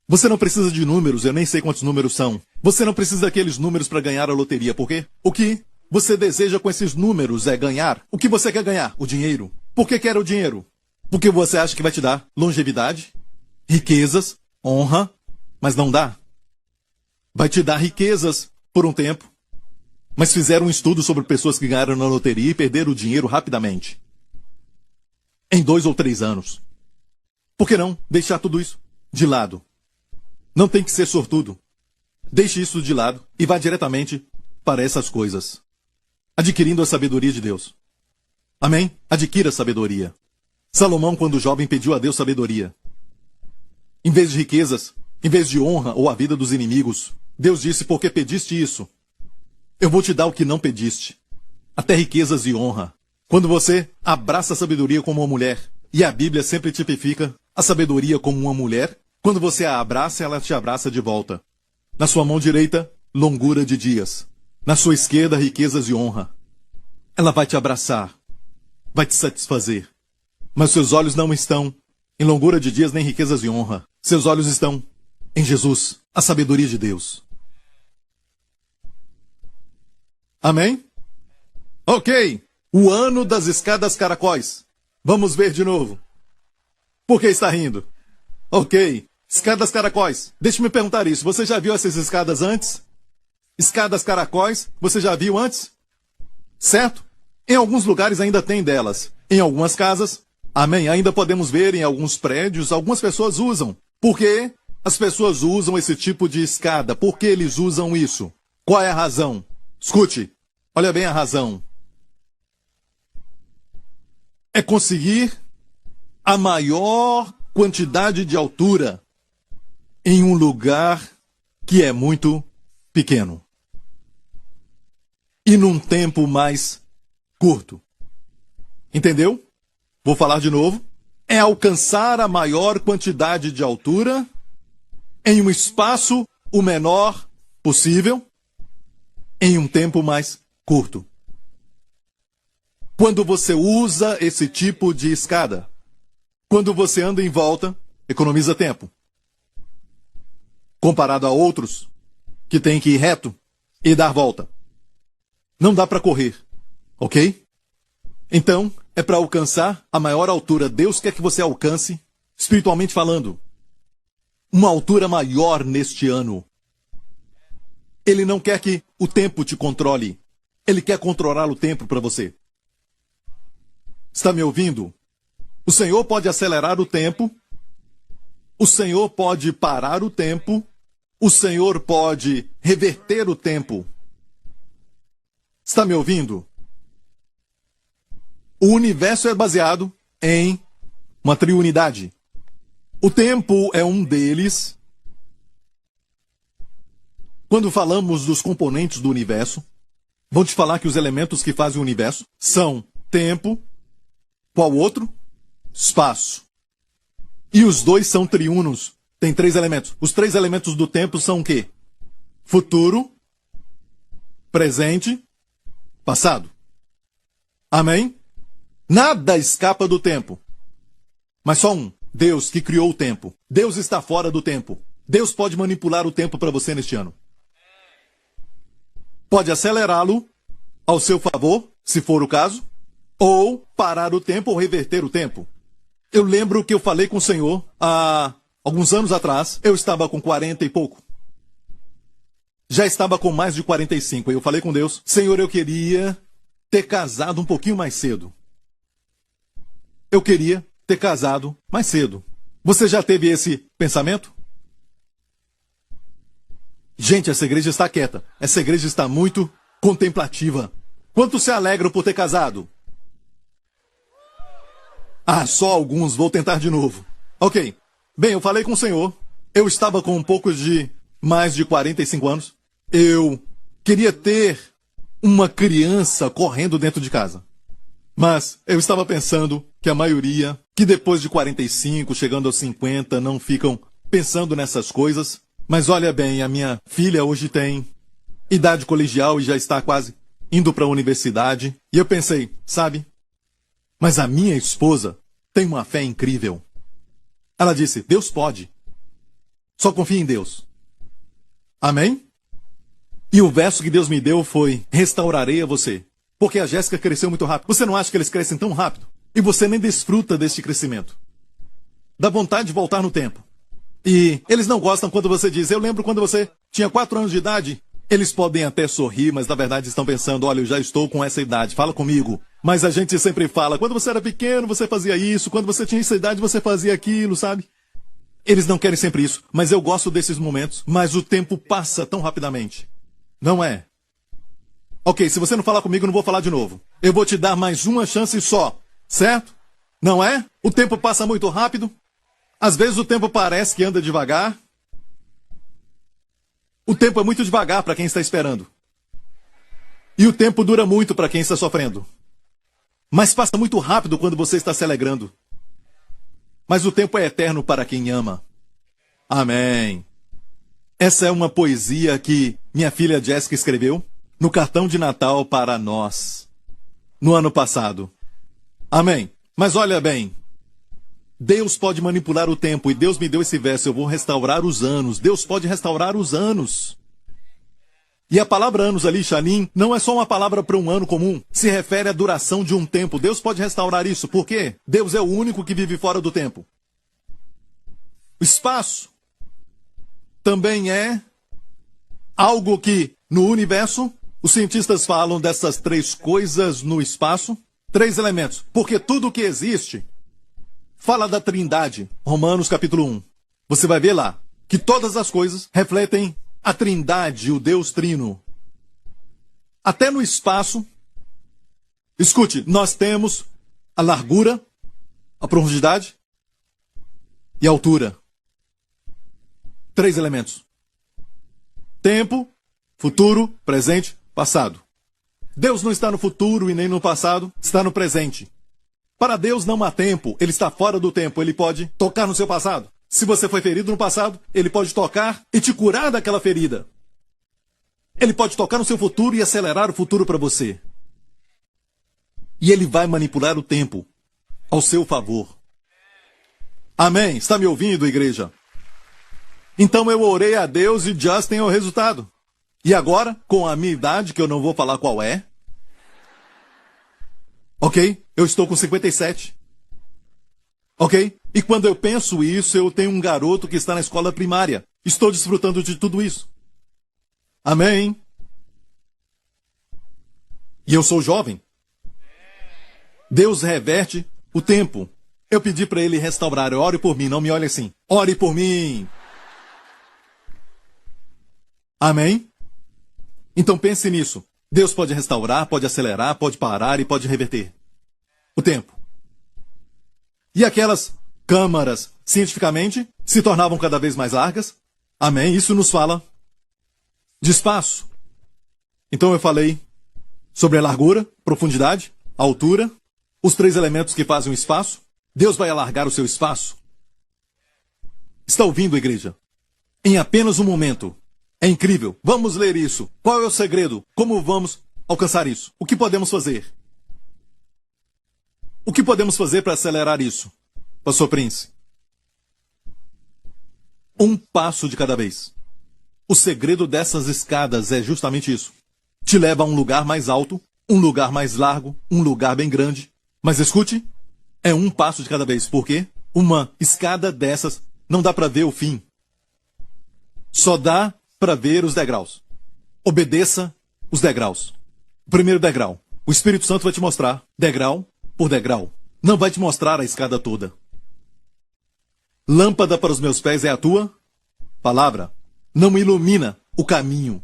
Speaker 2: Você não precisa de números, eu nem sei quantos números são. Você não precisa daqueles números para ganhar a loteria, por quê? O que você deseja com esses números é ganhar. O que você quer ganhar? O dinheiro. Por que quer o dinheiro? Porque você acha que vai te dar longevidade, riquezas, honra, mas não dá. Vai te dar riquezas por um tempo, mas fizeram um estudo sobre pessoas que ganharam na loteria e perderam o dinheiro rapidamente. Em 2 ou 3 anos. Por que não deixar tudo isso de lado? Não tem que ser sortudo. Deixe isso de lado e vá diretamente para essas coisas. Adquirindo a sabedoria de Deus. Amém? Adquira a sabedoria. Salomão, quando jovem, pediu a Deus sabedoria. Em vez de riquezas, em vez de honra ou a vida dos inimigos, Deus disse, porque pediste isso, eu vou te dar o que não pediste. Até riquezas e honra. Quando você abraça a sabedoria como uma mulher, e a Bíblia sempre tipifica a sabedoria como uma mulher, quando você a abraça, ela te abraça de volta. Na sua mão direita, longura de dias. Na sua esquerda, riquezas e honra. Ela vai te abraçar, vai te satisfazer. Mas seus olhos não estão em longura de dias nem riquezas e honra. Seus olhos estão em Jesus, a sabedoria de Deus. Amém? Ok. O ano das escadas caracóis. Vamos ver de novo. Por que está rindo? Ok. Escadas caracóis. Deixe-me perguntar isso. Você já viu essas escadas antes? Escadas caracóis, você já viu antes? Certo? Em alguns lugares ainda tem delas. Em algumas casas, amém, ainda podemos ver em alguns prédios, algumas pessoas usam. Por quê? As pessoas usam esse tipo de escada. Por que eles usam isso? Qual é a razão? Escute, olha bem a razão. É conseguir a maior quantidade de altura em um lugar que é muito pequeno. E num tempo mais curto. Entendeu? Vou falar de novo. É alcançar a maior quantidade de altura em um espaço o menor possível, em um tempo mais curto. Quando você usa esse tipo de escada, quando você anda em volta, economiza tempo. Comparado a outros que têm que ir reto e dar volta. Não dá para correr, ok? Então, é para alcançar a maior altura. Deus quer que você alcance, espiritualmente falando, uma altura maior neste ano. Ele não quer que o tempo te controle. Ele quer controlar o tempo para você. Está me ouvindo? O Senhor pode acelerar o tempo. O Senhor pode parar o tempo. O Senhor pode reverter o tempo. Está me ouvindo? O universo é baseado em uma triunidade. O tempo é um deles. Quando falamos dos componentes do universo, vou te falar que os elementos que fazem o universo são tempo, qual outro? Espaço. E os dois são triunos. Tem 3 elementos. Os 3 elementos do tempo são o quê? Futuro, presente, passado. Amém? Nada escapa do tempo. Mas só um. Deus que criou o tempo. Deus está fora do tempo. Deus pode manipular o tempo para você neste ano. Pode acelerá-lo ao seu favor, se for o caso, ou parar o tempo ou reverter o tempo. Eu lembro que eu falei com o Senhor há alguns anos atrás. Eu estava com 40 e pouco. Já estava com mais de 45. E eu falei com Deus: Senhor, eu queria ter casado um pouquinho mais cedo. Eu queria ter casado mais cedo. Você já teve esse pensamento? Gente, essa igreja está quieta. Essa igreja está muito contemplativa. Quantos se alegram por ter casado? Ah, só alguns. Vou tentar de novo. Ok. Bem, eu falei com o Senhor. Eu estava com um pouco de mais de 45 anos. Eu queria ter uma criança correndo dentro de casa. Mas eu estava pensando que a maioria, que depois de 45, chegando aos 50, não ficam pensando nessas coisas. Mas olha bem, a minha filha hoje tem idade colegial e já está quase indo para a universidade. E eu pensei, sabe? Mas a minha esposa tem uma fé incrível. Ela disse: Deus pode. Só confie em Deus. Amém? E o verso que Deus me deu foi: restaurarei a você. Porque a Jéssica cresceu muito rápido. Você não acha que eles crescem tão rápido? E você nem desfruta deste crescimento. Dá vontade de voltar no tempo. E eles não gostam quando você diz: eu lembro quando você tinha 4 anos de idade. Eles podem até sorrir, mas na verdade estão pensando: olha, eu já estou com essa idade, fala comigo. Mas a gente sempre fala: quando você era pequeno, você fazia isso. Quando você tinha essa idade, você fazia aquilo, sabe? Eles não querem sempre isso, mas eu gosto desses momentos. Mas o tempo passa tão rapidamente. Não é? Ok, se você não falar comigo, eu não vou falar de novo. Eu vou te dar mais uma chance só, certo? Não é? O tempo passa muito rápido. Às vezes o tempo parece que anda devagar. O tempo é muito devagar para quem está esperando. E o tempo dura muito para quem está sofrendo. Mas passa muito rápido quando você está se alegrando. Mas o tempo é eterno para quem ama. Amém. Essa é uma poesia que minha filha Jéssica escreveu no cartão de Natal para nós, no ano passado. Amém. Mas olha bem, Deus pode manipular o tempo, e Deus me deu esse verso: eu vou restaurar os anos. Deus pode restaurar os anos. E a palavra anos ali, Shalim, não é só uma palavra para um ano comum. Se refere à duração de um tempo. Deus pode restaurar isso. Por quê? Deus é o único que vive fora do tempo. O espaço também é algo que, no universo, os cientistas falam dessas 3 coisas no espaço. 3 elementos. Porque tudo que existe fala da Trindade. Romanos capítulo 1. Você vai ver lá que todas as coisas refletem a Trindade, o Deus Trino. Até no espaço, escute, nós temos a largura, a profundidade e a altura. 3 elementos. Tempo, futuro, presente, passado. Deus não está no futuro e nem no passado, está no presente. Para Deus não há tempo, Ele está fora do tempo, Ele pode tocar no seu passado. Se você foi ferido no passado, Ele pode tocar e te curar daquela ferida. Ele pode tocar no seu futuro e acelerar o futuro para você. E Ele vai manipular o tempo ao seu favor. Amém? Está me ouvindo, igreja? Então eu orei a Deus e já tenho o resultado. E agora, com a minha idade, que eu não vou falar qual é. Ok? Eu estou com 57. Ok? E quando eu penso isso, eu tenho um garoto que está na escola primária. Estou desfrutando de tudo isso. Amém? E eu sou jovem. Deus reverte o tempo. Eu pedi para Ele restaurar. Ore por mim, não me olhe assim. Ore por mim. Amém? Então pense nisso. Deus pode restaurar, pode acelerar, pode parar e pode reverter o tempo. E aquelas câmaras, cientificamente, se tornavam cada vez mais largas. Amém? Isso nos fala de espaço. Então eu falei sobre a largura, profundidade, a altura, os 3 elementos que fazem o espaço. Deus vai alargar o seu espaço. Está ouvindo, igreja? Em apenas um momento. É incrível. Vamos ler isso. Qual é o segredo? Como vamos alcançar isso? O que podemos fazer? O que podemos fazer para acelerar isso, Pastor Prince? Um passo de cada vez. O segredo dessas escadas é justamente isso. Te leva a um lugar mais alto, um lugar mais largo, um lugar bem grande. Mas escute, é um passo de cada vez. Por quê? Uma escada dessas não dá para ver o fim. Só dá para ver os degraus. Obedeça os degraus. O primeiro degrau. O Espírito Santo vai te mostrar, degrau por degrau. Não vai te mostrar a escada toda. Lâmpada para os meus pés é a tua palavra. Não ilumina o caminho.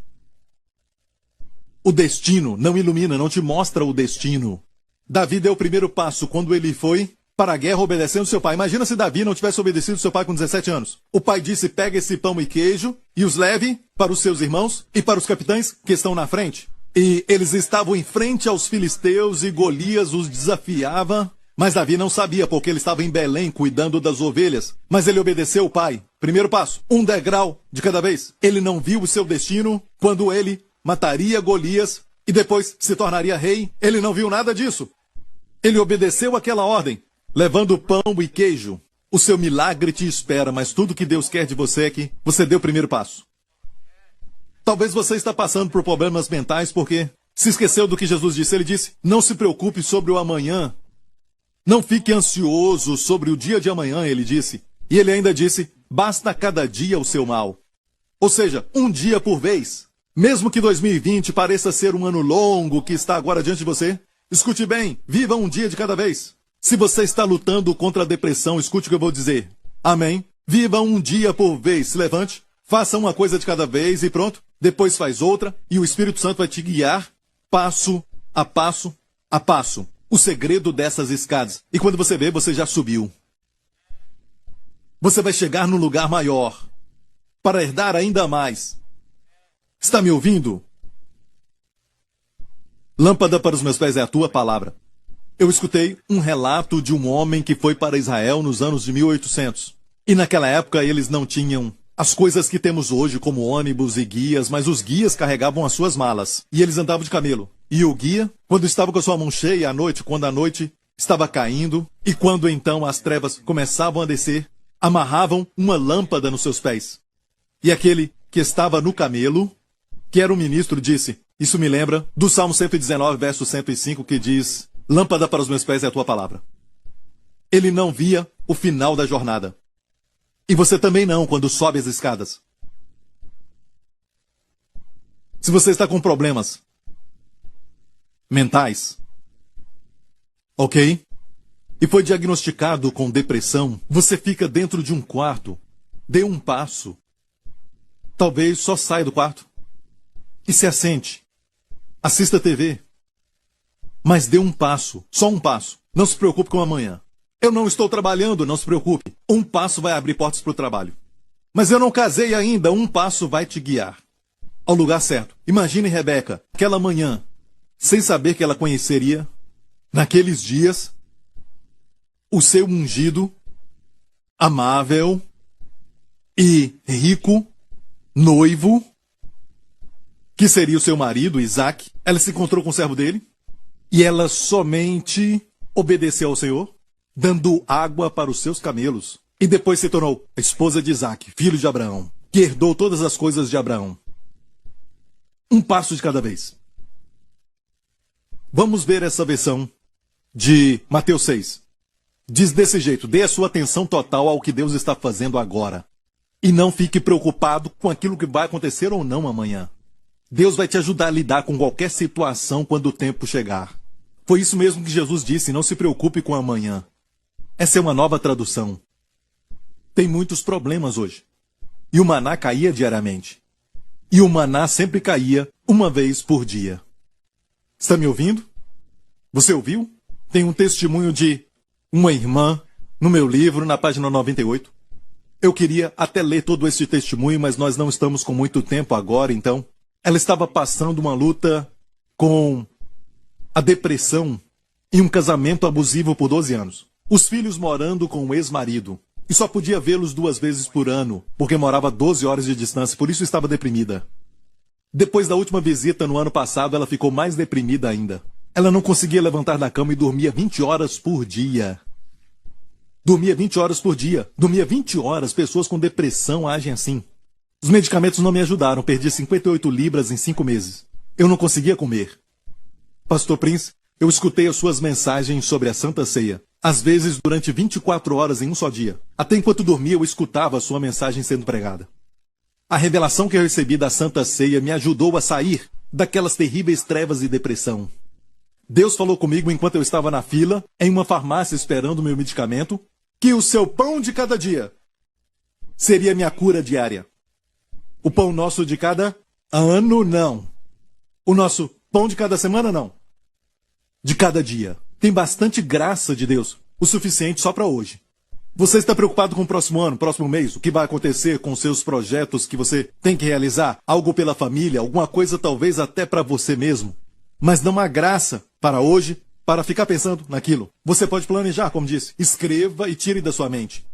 Speaker 2: O destino não ilumina, não te mostra o destino. Davi deu o primeiro passo quando ele foi para a guerra obedecendo seu pai. Imagina se Davi não tivesse obedecido seu pai com 17 anos. O pai disse, pega esse pão e queijo e os leve para os seus irmãos e para os capitães que estão na frente. E eles estavam em frente aos filisteus e Golias os desafiava. Mas Davi não sabia porque ele estava em Belém cuidando das ovelhas. Mas ele obedeceu o pai. Primeiro passo, um degrau de cada vez. Ele não viu o seu destino quando ele mataria Golias e depois se tornaria rei. Ele não viu nada disso. Ele obedeceu aquela ordem, levando pão e queijo. O seu milagre te espera, mas tudo que Deus quer de você é que você dê o primeiro passo. Talvez você está passando por problemas mentais porque se esqueceu do que Jesus disse. Ele disse, não se preocupe sobre o amanhã. Não fique ansioso sobre o dia de amanhã, ele disse. E ele ainda disse, basta cada dia o seu mal. Ou seja, um dia por vez. Mesmo que 2020 pareça ser um ano longo que está agora diante de você, escute bem, viva um dia de cada vez. Se você está lutando contra a depressão, escute o que eu vou dizer. Amém? Viva um dia por vez. Se levante, faça uma coisa de cada vez e pronto. Depois faz outra e o Espírito Santo vai te guiar passo a passo a passo. O segredo dessas escadas. E quando você vê, você já subiu. Você vai chegar no lugar maior para herdar ainda mais. Está me ouvindo? Lâmpada para os meus pés é a tua palavra. Eu escutei um relato de um homem que foi para Israel nos anos de 1800. E naquela época eles não tinham as coisas que temos hoje, como ônibus e guias, mas os guias carregavam as suas malas. E eles andavam de camelo. E o guia, quando estava com a sua mão cheia à noite, quando a noite estava caindo, e quando então as trevas começavam a descer, amarravam uma lâmpada nos seus pés. E aquele que estava no camelo, que era o ministro, disse, isso me lembra do Salmo 119, verso 105, que diz, lâmpada para os meus pés é a tua palavra. Ele não via o final da jornada. E você também não, quando sobe as escadas. Se você está com problemas mentais, ok? E foi diagnosticado com depressão, você fica dentro de um quarto, dê um passo. Talvez só saia do quarto e se assente. Assista TV. Mas dê um passo, só um passo. Não se preocupe com amanhã. Eu não estou trabalhando, não se preocupe. Um passo vai abrir portas para o trabalho. Mas eu não casei ainda, um passo vai te guiar ao lugar certo. Imagine Rebeca, aquela manhã, sem saber que ela conheceria, naqueles dias, o seu ungido, amável e rico noivo, que seria o seu marido, Isaac. Ela se encontrou com o servo dele e ela somente obedeceu ao Senhor, dando água para os seus camelos. E depois se tornou a esposa de Isaac, filho de Abraão, que herdou todas as coisas de Abraão. Um passo de cada vez. Vamos ver essa versão de Mateus 6. Diz desse jeito, dê a sua atenção total ao que Deus está fazendo agora. E não fique preocupado com aquilo que vai acontecer ou não amanhã. Deus vai te ajudar a lidar com qualquer situação quando o tempo chegar. Foi isso mesmo que Jesus disse, não se preocupe com amanhã. Essa é uma nova tradução. Tem muitos problemas hoje. E o maná caía diariamente. E o maná sempre caía uma vez por dia. Está me ouvindo? Você ouviu? Tem um testemunho de uma irmã no meu livro, na página 98. Eu queria até ler todo esse testemunho, mas nós não estamos com muito tempo agora, então. Ela estava passando uma luta com a depressão e um casamento abusivo por 12 anos. Os filhos morando com o ex-marido. E só podia vê-los 2 vezes por ano, porque morava 12 horas de distância, por isso estava deprimida. Depois da última visita no ano passado, ela ficou mais deprimida ainda. Ela não conseguia levantar da cama e dormia 20 horas por dia. Dormia 20 horas por dia. Dormia 20 horas. Pessoas com depressão agem assim. Os medicamentos não me ajudaram. Perdi 58 libras em 5 meses. Eu não conseguia comer. Pastor Prince, eu escutei as suas mensagens sobre a Santa Ceia. Às vezes, durante 24 horas em um só dia. Até enquanto dormia, eu escutava a sua mensagem sendo pregada. A revelação que eu recebi da Santa Ceia me ajudou a sair daquelas terríveis trevas e depressão. Deus falou comigo enquanto eu estava na fila, em uma farmácia esperando meu medicamento, que o seu pão de cada dia seria minha cura diária. O pão nosso de cada ano, não. O nosso pão de cada semana, não. De cada dia. Tem bastante graça de Deus, o suficiente só para hoje. Você está preocupado com o próximo ano, próximo mês? O que vai acontecer com seus projetos que você tem que realizar? Algo pela família, alguma coisa talvez até para você mesmo. Mas não há graça para hoje, para ficar pensando naquilo. Você pode planejar, como disse. Escreva e tire da sua mente.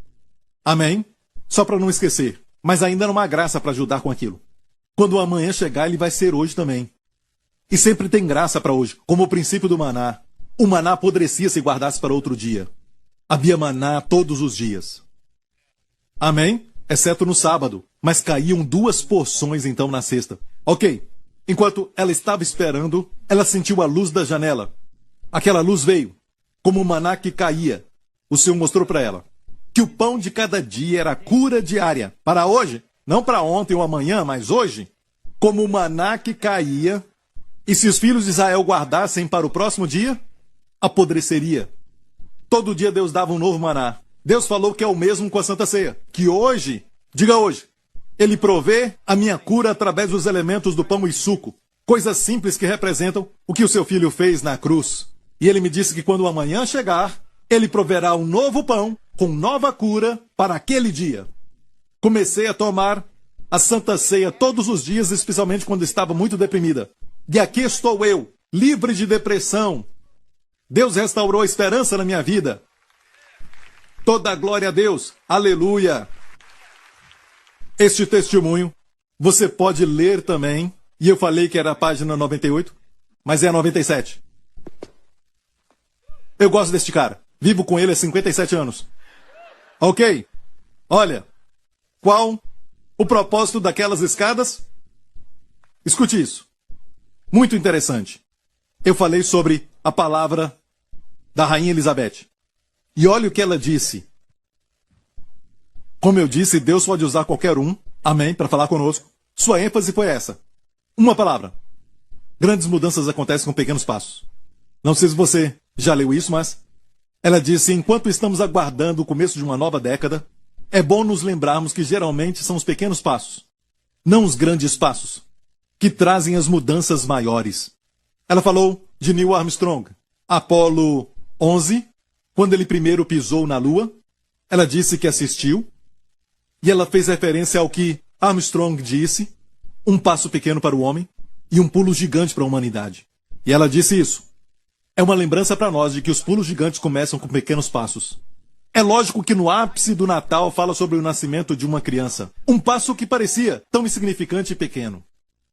Speaker 2: Amém? Só para não esquecer. Mas ainda não há graça para ajudar com aquilo. Quando o amanhã chegar, ele vai ser hoje também. E sempre tem graça para hoje, como o princípio do maná. O maná apodrecia se guardasse para outro dia. Havia maná todos os dias. Amém? Exceto no sábado. Mas caíam 2 porções então na cesta. Ok. Enquanto ela estava esperando, ela sentiu a luz da janela. Aquela luz veio, como o maná que caía. O Senhor mostrou para ela que o pão de cada dia era a cura diária. Para hoje, não para ontem ou amanhã, mas hoje, como o maná que caía. E se os filhos de Israel guardassem para o próximo dia, apodreceria. Todo dia Deus dava um novo maná. Deus falou que é o mesmo com a Santa Ceia. Que hoje, diga hoje, Ele provê a minha cura através dos elementos do pão e suco. Coisas simples que representam o que o seu filho fez na cruz. E Ele me disse que quando o amanhã chegar, Ele proverá um novo pão com nova cura para aquele dia. Comecei a tomar a Santa Ceia todos os dias, especialmente quando estava muito deprimida. E aqui estou eu, livre de depressão. Deus restaurou a esperança na minha vida. Toda a glória a Deus. Aleluia. Este testemunho você pode ler também. E eu falei que era a página 98, mas é a 97. Eu gosto deste cara. Vivo com ele há 57 anos. Ok? Olha, qual o propósito daquelas escadas? Escute isso. Muito interessante. Eu falei sobre a palavra da Rainha Elizabeth. E olha o que ela disse. Como eu disse, Deus pode usar qualquer um, amém, para falar conosco. Sua ênfase foi essa. Uma palavra. Grandes mudanças acontecem com pequenos passos. Não sei se você já leu isso, mas ela disse, enquanto estamos aguardando o começo de uma nova década, é bom nos lembrarmos que geralmente são os pequenos passos, não os grandes passos, que trazem as mudanças maiores. Ela falou de Neil Armstrong, Apolo 11, quando ele primeiro pisou na Lua. Ela disse que assistiu, e ela fez referência ao que Armstrong disse, um passo pequeno para o homem e um pulo gigante para a humanidade. E ela disse isso. É uma lembrança para nós de que os pulos gigantes começam com pequenos passos. É lógico que no ápice do Natal fala sobre o nascimento de uma criança. Um passo que parecia tão insignificante e pequeno.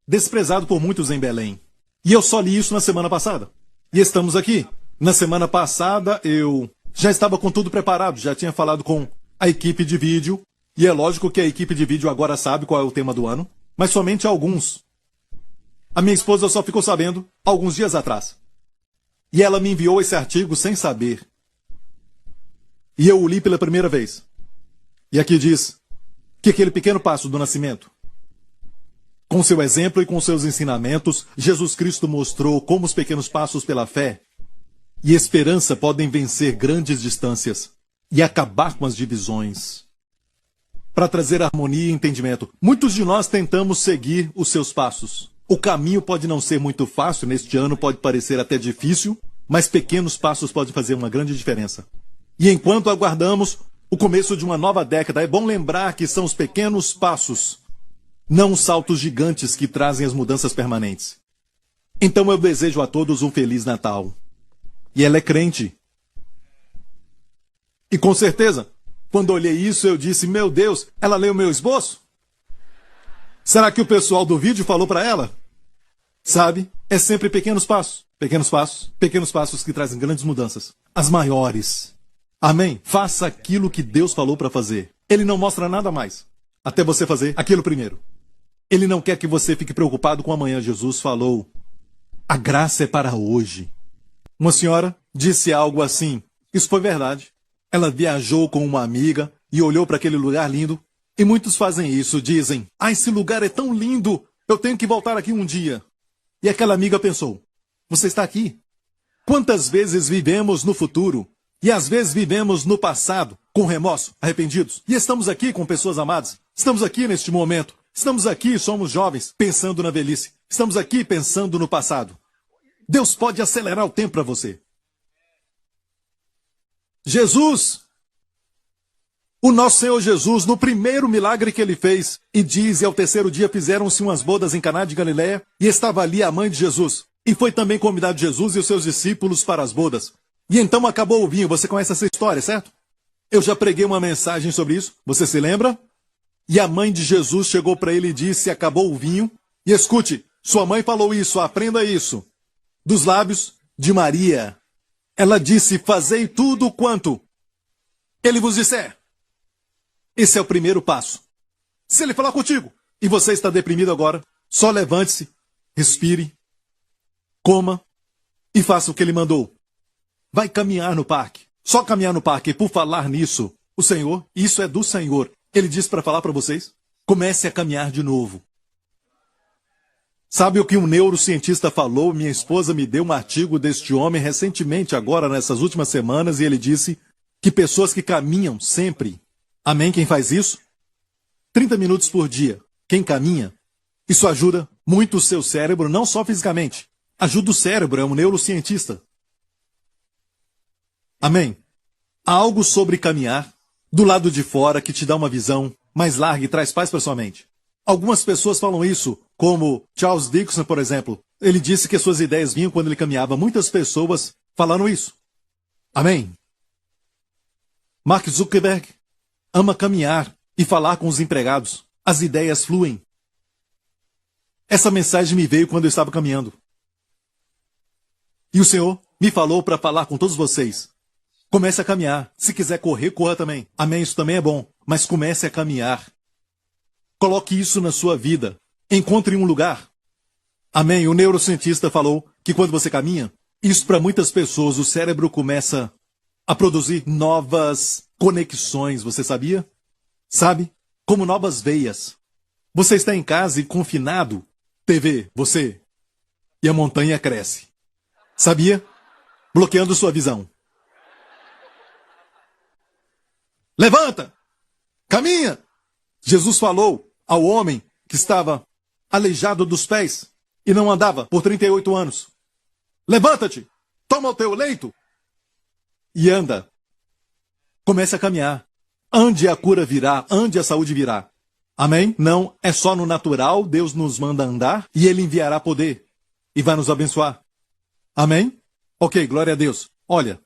Speaker 2: Desprezado por muitos em Belém. E eu só li isso na semana passada. E estamos aqui. Na semana passada eu já estava com tudo preparado, já tinha falado com a equipe de vídeo. E é lógico que a equipe de vídeo agora sabe qual é o tema do ano, mas somente alguns. A minha esposa só ficou sabendo alguns dias atrás. E ela me enviou esse artigo sem saber. E eu o li pela primeira vez. E aqui diz que aquele pequeno passo do nascimento, com seu exemplo e com seus ensinamentos, Jesus Cristo mostrou como os pequenos passos pela fé e esperança podem vencer grandes distâncias e acabar com as divisões. Para trazer harmonia e entendimento, muitos de nós tentamos seguir os seus passos. O caminho pode não ser muito fácil, neste ano pode parecer até difícil, mas pequenos passos podem fazer uma grande diferença. E enquanto aguardamos o começo de uma nova década, é bom lembrar que são os pequenos passos, não os saltos gigantes que trazem as mudanças permanentes. Então eu desejo a todos um Feliz Natal. E ela é crente. E com certeza, quando olhei isso, eu disse, meu Deus, ela leu meu esboço? Será que o pessoal do vídeo falou para ela? Sabe, é sempre pequenos passos. Pequenos passos que trazem grandes mudanças. As maiores. Amém? Faça aquilo que Deus falou para fazer. Ele não mostra nada mais, até você fazer aquilo primeiro. Ele não quer que você fique preocupado com amanhã. Jesus falou, a graça é para hoje. Uma senhora disse algo assim. Isso foi verdade. Ela viajou com uma amiga e olhou para aquele lugar lindo. E muitos fazem isso, dizem: "Ah, esse lugar é tão lindo, eu tenho que voltar aqui um dia." E aquela amiga pensou: "Você está aqui? Quantas vezes vivemos no futuro e às vezes vivemos no passado, com remorso, arrependidos, e estamos aqui com pessoas amadas. Estamos aqui neste momento. Estamos aqui, somos jovens, pensando na velhice. Estamos aqui pensando no passado. Deus pode acelerar o tempo para você." Jesus, o nosso Senhor Jesus, no primeiro milagre que ele fez, e diz, e ao terceiro dia fizeram-se umas bodas em Caná de Galileia, e estava ali a mãe de Jesus. E foi também convidado Jesus e os seus discípulos para as bodas. E então acabou o vinho. Você conhece essa história, certo? Eu já preguei uma mensagem sobre isso. Você se lembra? E a mãe de Jesus chegou para ele e disse: "Acabou o vinho." E escute, sua mãe falou isso, aprenda isso, dos lábios de Maria. Ela disse: "Fazei tudo quanto ele vos disser." Esse é o primeiro passo. Se ele falar contigo e você está deprimido agora, só levante-se, respire, coma e faça o que ele mandou. Vai caminhar no parque. Só caminhar no parque. E por falar nisso, o Senhor, isso é do Senhor, ele disse para falar para vocês: comece a caminhar de novo. Sabe o que um neurocientista falou? Minha esposa me deu um artigo deste homem recentemente, agora nessas últimas semanas, e ele disse que pessoas que caminham sempre, amém, quem faz isso? 30 minutos por dia. Quem caminha, isso ajuda muito o seu cérebro, não só fisicamente. Ajuda o cérebro, é um neurocientista. Amém? Há algo sobre caminhar do lado de fora que te dá uma visão mais larga e traz paz para sua mente. Algumas pessoas falam isso, como Charles Dixon, por exemplo. Ele disse que suas ideias vinham quando ele caminhava. Muitas pessoas falaram isso. Amém? Mark Zuckerberg ama caminhar e falar com os empregados. As ideias fluem. Essa mensagem me veio quando eu estava caminhando. E o Senhor me falou para falar com todos vocês. Comece a caminhar. Se quiser correr, corra também. Amém, isso também é bom. Mas comece a caminhar. Coloque isso na sua vida. Encontre um lugar. Amém. O neurocientista falou que quando você caminha, isso para muitas pessoas, o cérebro começa a produzir novas conexões. Você sabia? Sabe? Como novas veias. Você está em casa e confinado, TV, você, e a montanha cresce. Sabia? Bloqueando sua visão. Levanta! Caminha! Jesus falou ao homem que estava aleijado dos pés e não andava por 38 anos. Levanta-te! Toma o teu leito e anda. Comece a caminhar. Ande, a cura virá, ande, a saúde virá. Amém? Não é só no natural, Deus nos manda andar e Ele enviará poder e vai nos abençoar. Amém? Ok, glória a Deus. Olha,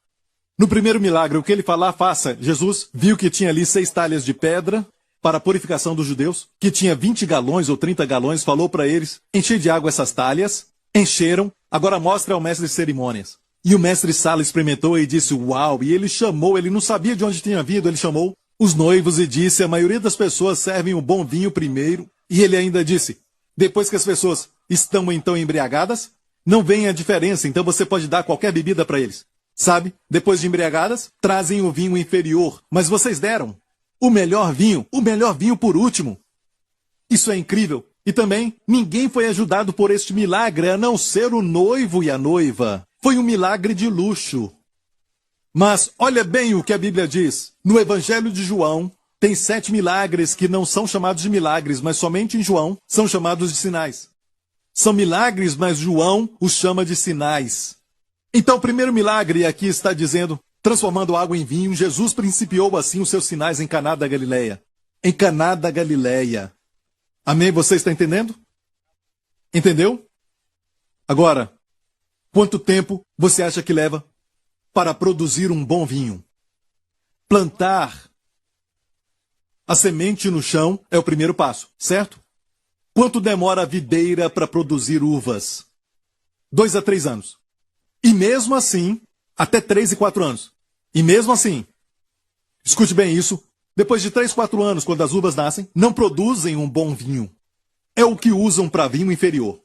Speaker 2: no primeiro milagre, o que ele falar, faça. Jesus viu que tinha ali 6 talhas de pedra para a purificação dos judeus, que tinha 20 galões ou 30 galões, falou para eles, encher de água essas talhas, encheram, agora mostra ao mestre de cerimônias. E o mestre Sala experimentou e disse, uau, e ele chamou, ele não sabia de onde tinha vindo, ele chamou os noivos e disse, a maioria das pessoas servem o bom vinho primeiro, e ele ainda disse, depois que as pessoas estão então embriagadas, não vem a diferença, então você pode dar qualquer bebida para eles. Sabe, depois de embriagadas, trazem o vinho inferior, mas vocês deram o melhor vinho por último. Isso é incrível. E também, ninguém foi ajudado por este milagre, a não ser o noivo e a noiva. Foi um milagre de luxo. Mas olha bem o que a Bíblia diz. No Evangelho de João, tem 7 milagres que não são chamados de milagres, mas somente em João são chamados de sinais. São milagres, mas João os chama de sinais. Então, o primeiro milagre aqui está dizendo, transformando água em vinho, Jesus principiou assim os seus sinais em Caná da Galileia. Em Caná da Galileia. Amém? Você está entendendo? Entendeu? Agora, quanto tempo você acha que leva para produzir um bom vinho? Plantar a semente no chão é o primeiro passo, certo? Quanto demora a videira para produzir uvas? 2 a 3 anos. E mesmo assim, até 3 e 4 anos. E mesmo assim, escute bem isso, depois de 3, 4 anos, quando as uvas nascem, não produzem um bom vinho. É o que usam para vinho inferior.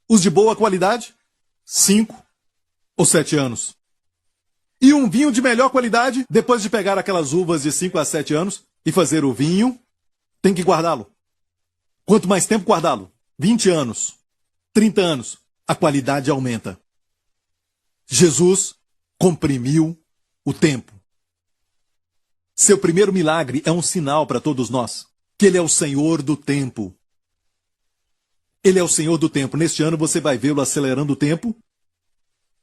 Speaker 2: Os de boa qualidade, 5 ou 7 anos. E um vinho de melhor qualidade, depois de pegar aquelas uvas de 5 a 7 anos e fazer o vinho, tem que guardá-lo. Quanto mais tempo guardá-lo, 20 anos, 30 anos, a qualidade aumenta. Jesus comprimiu o tempo. Seu primeiro milagre é um sinal para todos nós, que Ele é o Senhor do tempo. Ele é o Senhor do tempo. Neste ano você vai vê-lo acelerando o tempo,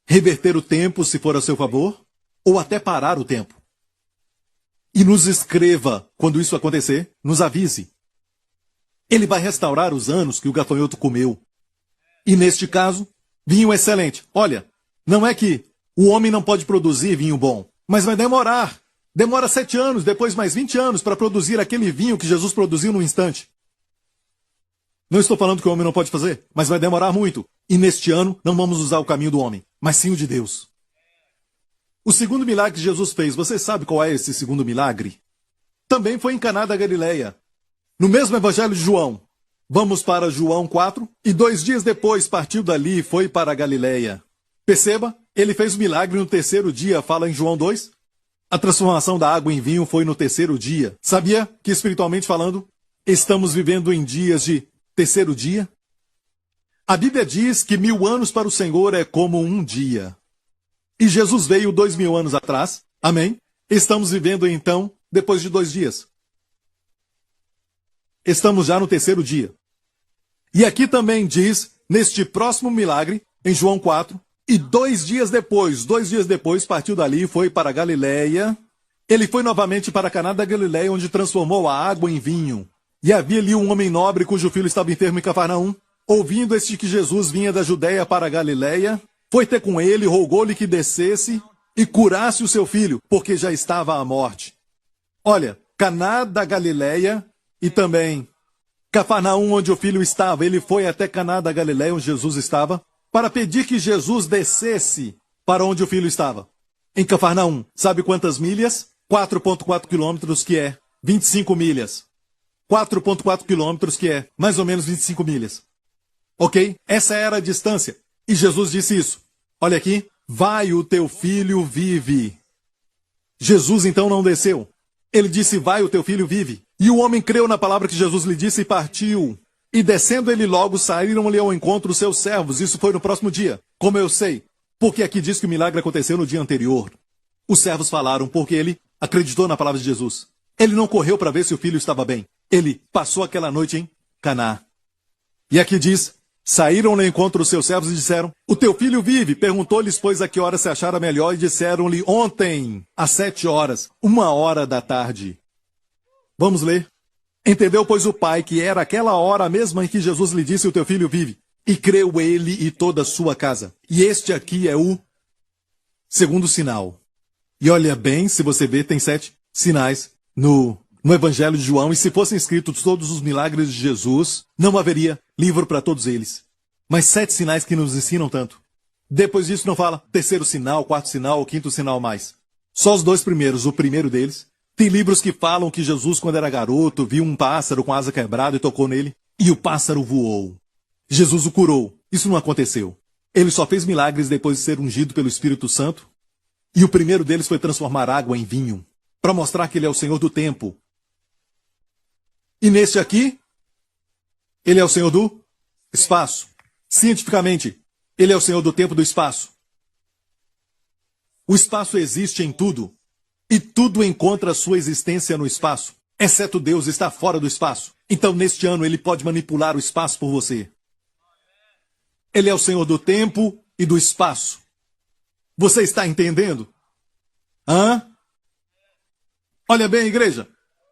Speaker 2: reverter o tempo se for a seu favor, ou até parar o tempo. E nos escreva quando isso acontecer, nos avise. Ele vai restaurar os anos que o gafanhoto comeu. E neste caso, vinho excelente. Olha, não é que o homem não pode produzir vinho bom, mas vai demorar. Demora 7 anos, depois mais 20 anos para produzir aquele vinho que Jesus produziu num instante. Não estou falando que o homem não pode fazer, mas vai demorar muito. E neste ano não vamos usar o caminho do homem, mas sim o de Deus. O segundo milagre que Jesus fez, você sabe qual é esse segundo milagre? Também foi em Caná da Galileia. No mesmo evangelho de João. Vamos para João 4, e 2 dias depois partiu dali e foi para a Galileia. Perceba, ele fez o milagre no terceiro dia, fala em João 2. A transformação da água em vinho foi no terceiro dia. Sabia que, espiritualmente falando, estamos vivendo em dias de terceiro dia? A Bíblia diz que 1000 anos para o Senhor é como um dia. E Jesus veio 2000 anos atrás. Amém? Estamos vivendo então, depois de 2 dias. Estamos já no terceiro dia. E aqui também diz, neste próximo milagre, em João 4, e 2 dias depois, partiu dali e foi para a Galileia. Ele foi novamente para Caná da Galileia, onde transformou a água em vinho. E havia ali um homem nobre cujo filho estava enfermo em Cafarnaum. Ouvindo este que Jesus vinha da Judéia para a Galileia, foi ter com ele, rogou-lhe que descesse e curasse o seu filho, porque já estava à morte. Olha, Caná da Galileia e também Cafarnaum, onde o filho estava. Ele foi até Caná da Galileia, onde Jesus estava, para pedir que Jesus descesse para onde o filho estava. Em Cafarnaum, sabe quantas milhas? 4,4 quilômetros, que é 25 milhas. 4,4 quilômetros, que é mais ou menos 25 milhas. Ok? Essa era a distância. E Jesus disse isso. Olha aqui. Vai, o teu filho vive. Jesus então não desceu. Ele disse, vai, o teu filho vive. E o homem creu na palavra que Jesus lhe disse e partiu. E descendo ele logo, saíram-lhe ao encontro os seus servos. Isso foi no próximo dia. Como eu sei? Porque aqui diz que o milagre aconteceu no dia anterior. Os servos falaram porque ele acreditou na palavra de Jesus. Ele não correu para ver se o filho estava bem. Ele passou aquela noite em Caná. E aqui diz, saíram-lhe ao encontro os seus servos e disseram, o teu filho vive. Perguntou-lhes, pois, a que hora se achara melhor, e disseram-lhe, ontem, às 7 horas, 1h da tarde. Vamos ler. Entendeu, pois, o pai que era aquela hora mesma em que Jesus lhe disse, o teu filho vive. E creu ele e toda a sua casa. E este aqui é o segundo sinal. E olha bem, se você ver, tem 7 sinais no Evangelho de João. E se fossem escritos todos os milagres de Jesus, não haveria livro para todos eles. Mas 7 sinais que nos ensinam tanto. Depois disso não fala terceiro sinal, quarto sinal ou quinto sinal mais. Só os 2 primeiros. O primeiro deles. Tem livros que falam que Jesus, quando era garoto, viu um pássaro com asa quebrada e tocou nele. E o pássaro voou. Jesus o curou. Isso não aconteceu. Ele só fez milagres depois de ser ungido pelo Espírito Santo. E o primeiro deles foi transformar água em vinho, para mostrar que ele é o Senhor do tempo. E neste aqui, ele é o Senhor do espaço. Cientificamente, ele é o Senhor do tempo e do espaço. O espaço existe em tudo. E tudo encontra sua existência no espaço. Exceto Deus está fora do espaço. Então, neste ano, ele pode manipular o espaço por você. Ele é o Senhor do tempo e do espaço. Você está entendendo? Hã? Olha bem, igreja.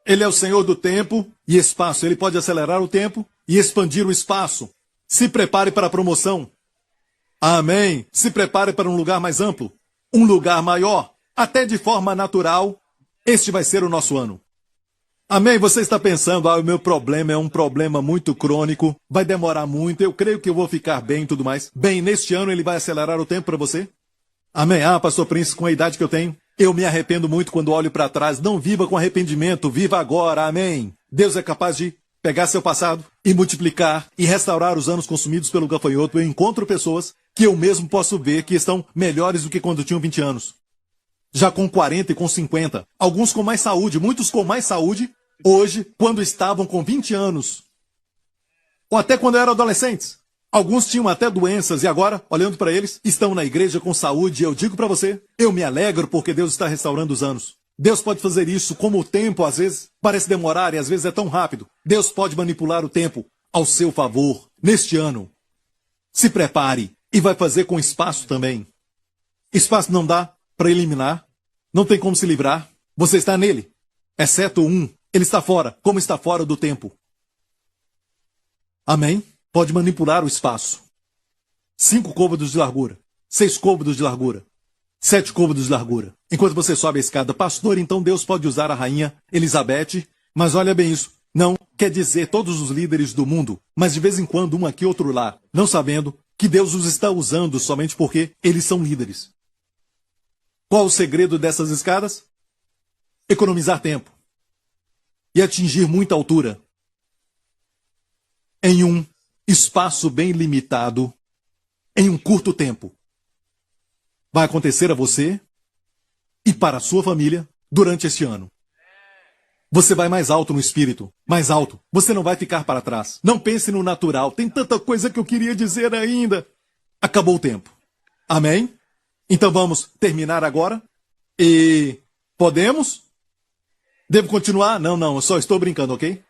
Speaker 2: Ele é o Senhor do tempo e espaço. Ele pode acelerar o tempo e expandir o espaço. Se prepare para a promoção. Amém. Se prepare para um lugar mais amplo. Um lugar maior. Até de forma natural, este vai ser o nosso ano. Amém? Você está pensando, o meu problema é um problema muito crônico, vai demorar muito, eu creio que eu vou ficar bem e tudo mais. Bem, neste ano ele vai acelerar o tempo para você? Amém? Pastor Prince, com a idade que eu tenho, eu me arrependo muito quando olho para trás. Não viva com arrependimento, viva agora. Amém? Deus é capaz de pegar seu passado e multiplicar e restaurar os anos consumidos pelo gafanhoto. Eu encontro pessoas que eu mesmo posso ver que estão melhores do que quando tinham 20 anos. Já com 40 e com 50. Alguns com mais saúde, muitos com mais saúde, hoje, quando estavam com 20 anos. Ou até quando eram adolescentes. Alguns tinham até doenças e agora, olhando para eles, estão na igreja com saúde. E eu digo para você, eu me alegro porque Deus está restaurando os anos. Deus pode fazer isso como o tempo, às vezes, parece demorar e às vezes é tão rápido. Deus pode manipular o tempo ao seu favor neste ano. Se prepare e vai fazer com espaço também. Espaço não dá para eliminar, não tem como se livrar. Você está nele, exceto um. Ele está fora, como está fora do tempo. Amém? Pode manipular o espaço. 5 côvados de largura, 6 côvados de largura, 7 côvados de largura. Enquanto você sobe a escada, pastor, então Deus pode usar a rainha Elizabeth. Mas olha bem isso, não quer dizer todos os líderes do mundo, mas de vez em quando um aqui, outro lá, não sabendo que Deus os está usando somente porque eles são líderes. Qual o segredo dessas escadas? Economizar tempo e atingir muita altura em um espaço bem limitado, em um curto tempo. Vai acontecer a você e para a sua família durante este ano. Você vai mais alto no espírito, mais alto. Você não vai ficar para trás. Não pense no natural. Tem tanta coisa que eu queria dizer ainda. Acabou o tempo. Amém? Então vamos terminar agora? E podemos? Devo continuar? Não, eu só estou brincando, ok?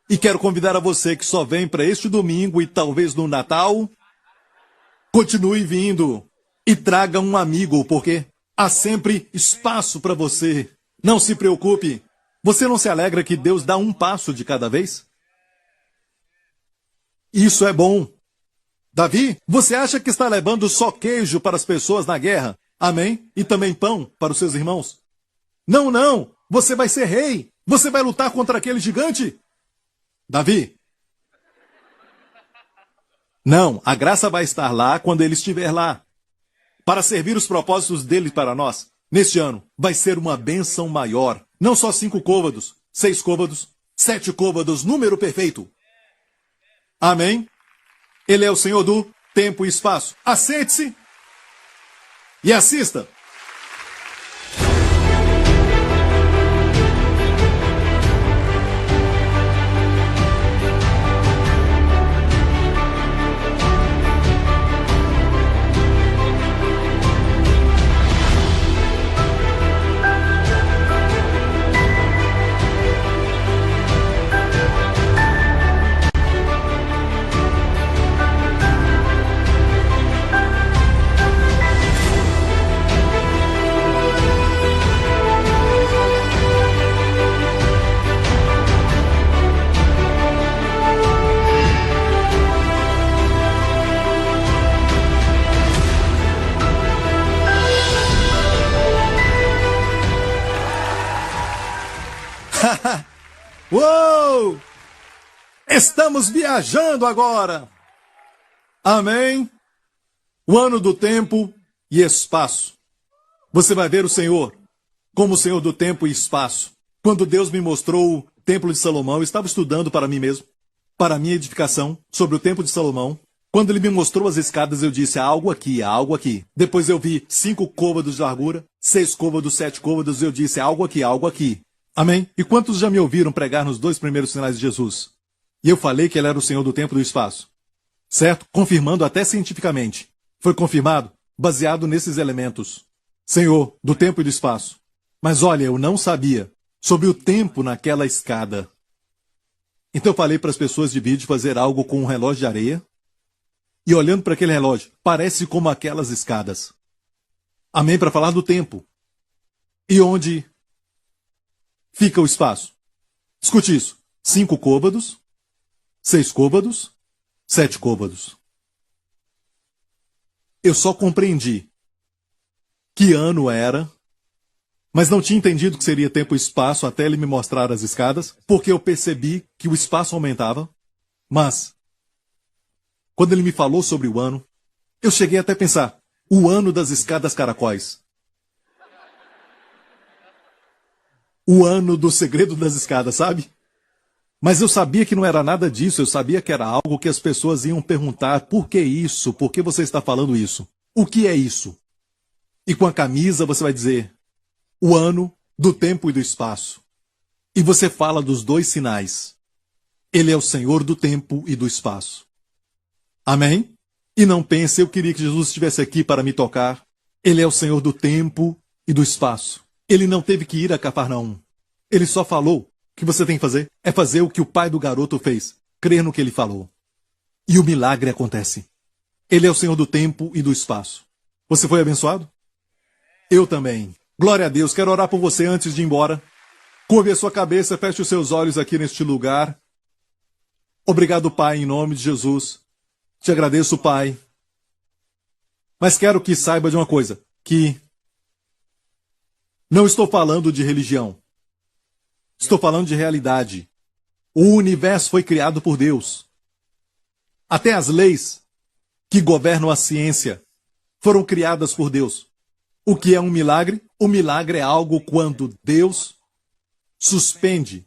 Speaker 2: E quero convidar a você que só vem para este domingo e talvez no Natal, continue vindo e traga um amigo, porque há sempre espaço para você. Não se preocupe. Você não se alegra que Deus dá um passo de cada vez? Isso é bom. Davi, você acha que está levando só queijo para as pessoas na guerra? Amém? E também pão para os seus irmãos? Não. Você vai ser rei. Você vai lutar contra aquele gigante? Davi. Não, a graça vai estar lá quando ele estiver lá. Para servir os propósitos dele para nós. Neste ano, vai ser uma bênção maior. Não só 5 côvados, 6 côvados, 7 côvados, número perfeito. Amém? Ele é o Senhor do tempo e espaço. Assente-se e assista. Uou! Estamos viajando agora! Amém? O ano do tempo e espaço. Você vai ver o Senhor como o Senhor do tempo e espaço. Quando Deus me mostrou o Templo de Salomão, eu estava estudando para mim mesmo, para a minha edificação, sobre o Templo de Salomão. Quando ele me mostrou as escadas, eu disse, há algo aqui, há algo aqui. Depois eu vi 5 côvados de largura, 6 côvados, 7 côvados, eu disse, há algo aqui, há algo aqui. Amém? E quantos já me ouviram pregar nos 2 primeiros sinais de Jesus? E eu falei que ele era o Senhor do tempo e do espaço. Certo? Confirmando até cientificamente. Foi confirmado baseado nesses elementos. Senhor do tempo e do espaço. Mas olha, eu não sabia sobre o tempo naquela escada. Então eu falei para as pessoas de vídeo fazer algo com um relógio de areia. E olhando para aquele relógio, parece como aquelas escadas. Amém? Para falar do tempo. E onde fica o espaço? Escute isso. 5 côvados, 6 côvados, 7 côvados. Eu só compreendi que ano era, mas não tinha entendido que seria tempo e espaço até ele me mostrar as escadas, porque eu percebi que o espaço aumentava. Mas, quando ele me falou sobre o ano, eu cheguei até a pensar, o ano das escadas caracóis. O ano do segredo das escadas, sabe? Mas eu sabia que não era nada disso, eu sabia que era algo que as pessoas iam perguntar: por que isso? Por que você está falando isso? O que é isso? E com a camisa você vai dizer: o ano do tempo e do espaço. E você fala dos dois sinais. Ele é o Senhor do tempo e do espaço. Amém? E não pense: eu queria que Jesus estivesse aqui para me tocar. Ele é o Senhor do tempo e do espaço. Ele não teve que ir a Cafarnaum. Ele só falou: o que você tem que fazer é fazer o que o pai do garoto fez, crer no que ele falou. E o milagre acontece. Ele é o Senhor do tempo e do espaço. Você foi abençoado? Eu também. Glória a Deus. Quero orar por você antes de ir embora. Curve a sua cabeça, feche os seus olhos aqui neste lugar. Obrigado, Pai, em nome de Jesus. Te agradeço, Pai. Mas quero que saiba de uma coisa, que não estou falando de religião. Estou falando de realidade. O universo foi criado por Deus. Até as leis que governam a ciência foram criadas por Deus. O que é um milagre? O milagre é algo quando Deus suspende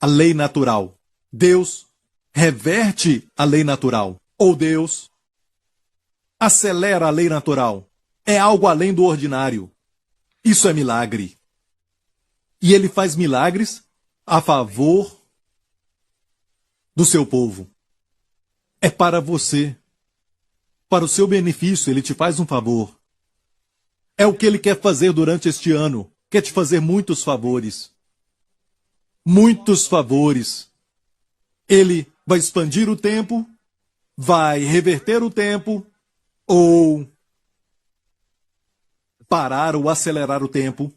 Speaker 2: a lei natural. Deus reverte a lei natural. Ou Deus acelera a lei natural. É algo além do ordinário. Isso é milagre. E ele faz milagres a favor do seu povo. É para você. Para o seu benefício, ele te faz um favor. É o que ele quer fazer durante este ano. Quer te fazer muitos favores. Muitos favores. Ele vai expandir o tempo, vai reverter o tempo, ou parar ou acelerar o tempo.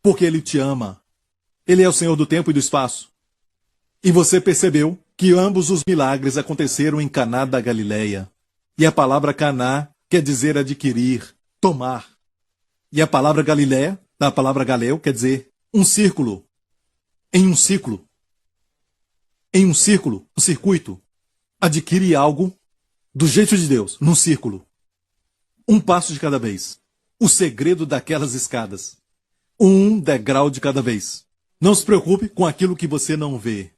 Speaker 2: Porque ele te ama. Ele é o Senhor do tempo e do espaço. E você percebeu que ambos os milagres aconteceram em Caná da Galileia. E a palavra Caná quer dizer adquirir, tomar. E a palavra Galileia, a palavra Galeu, quer dizer um círculo. Em um ciclo. Em um círculo, um circuito. Adquire algo do jeito de Deus, num círculo. Um passo de cada vez. O segredo daquelas escadas. Um degrau de cada vez. Não se preocupe com aquilo que você não vê.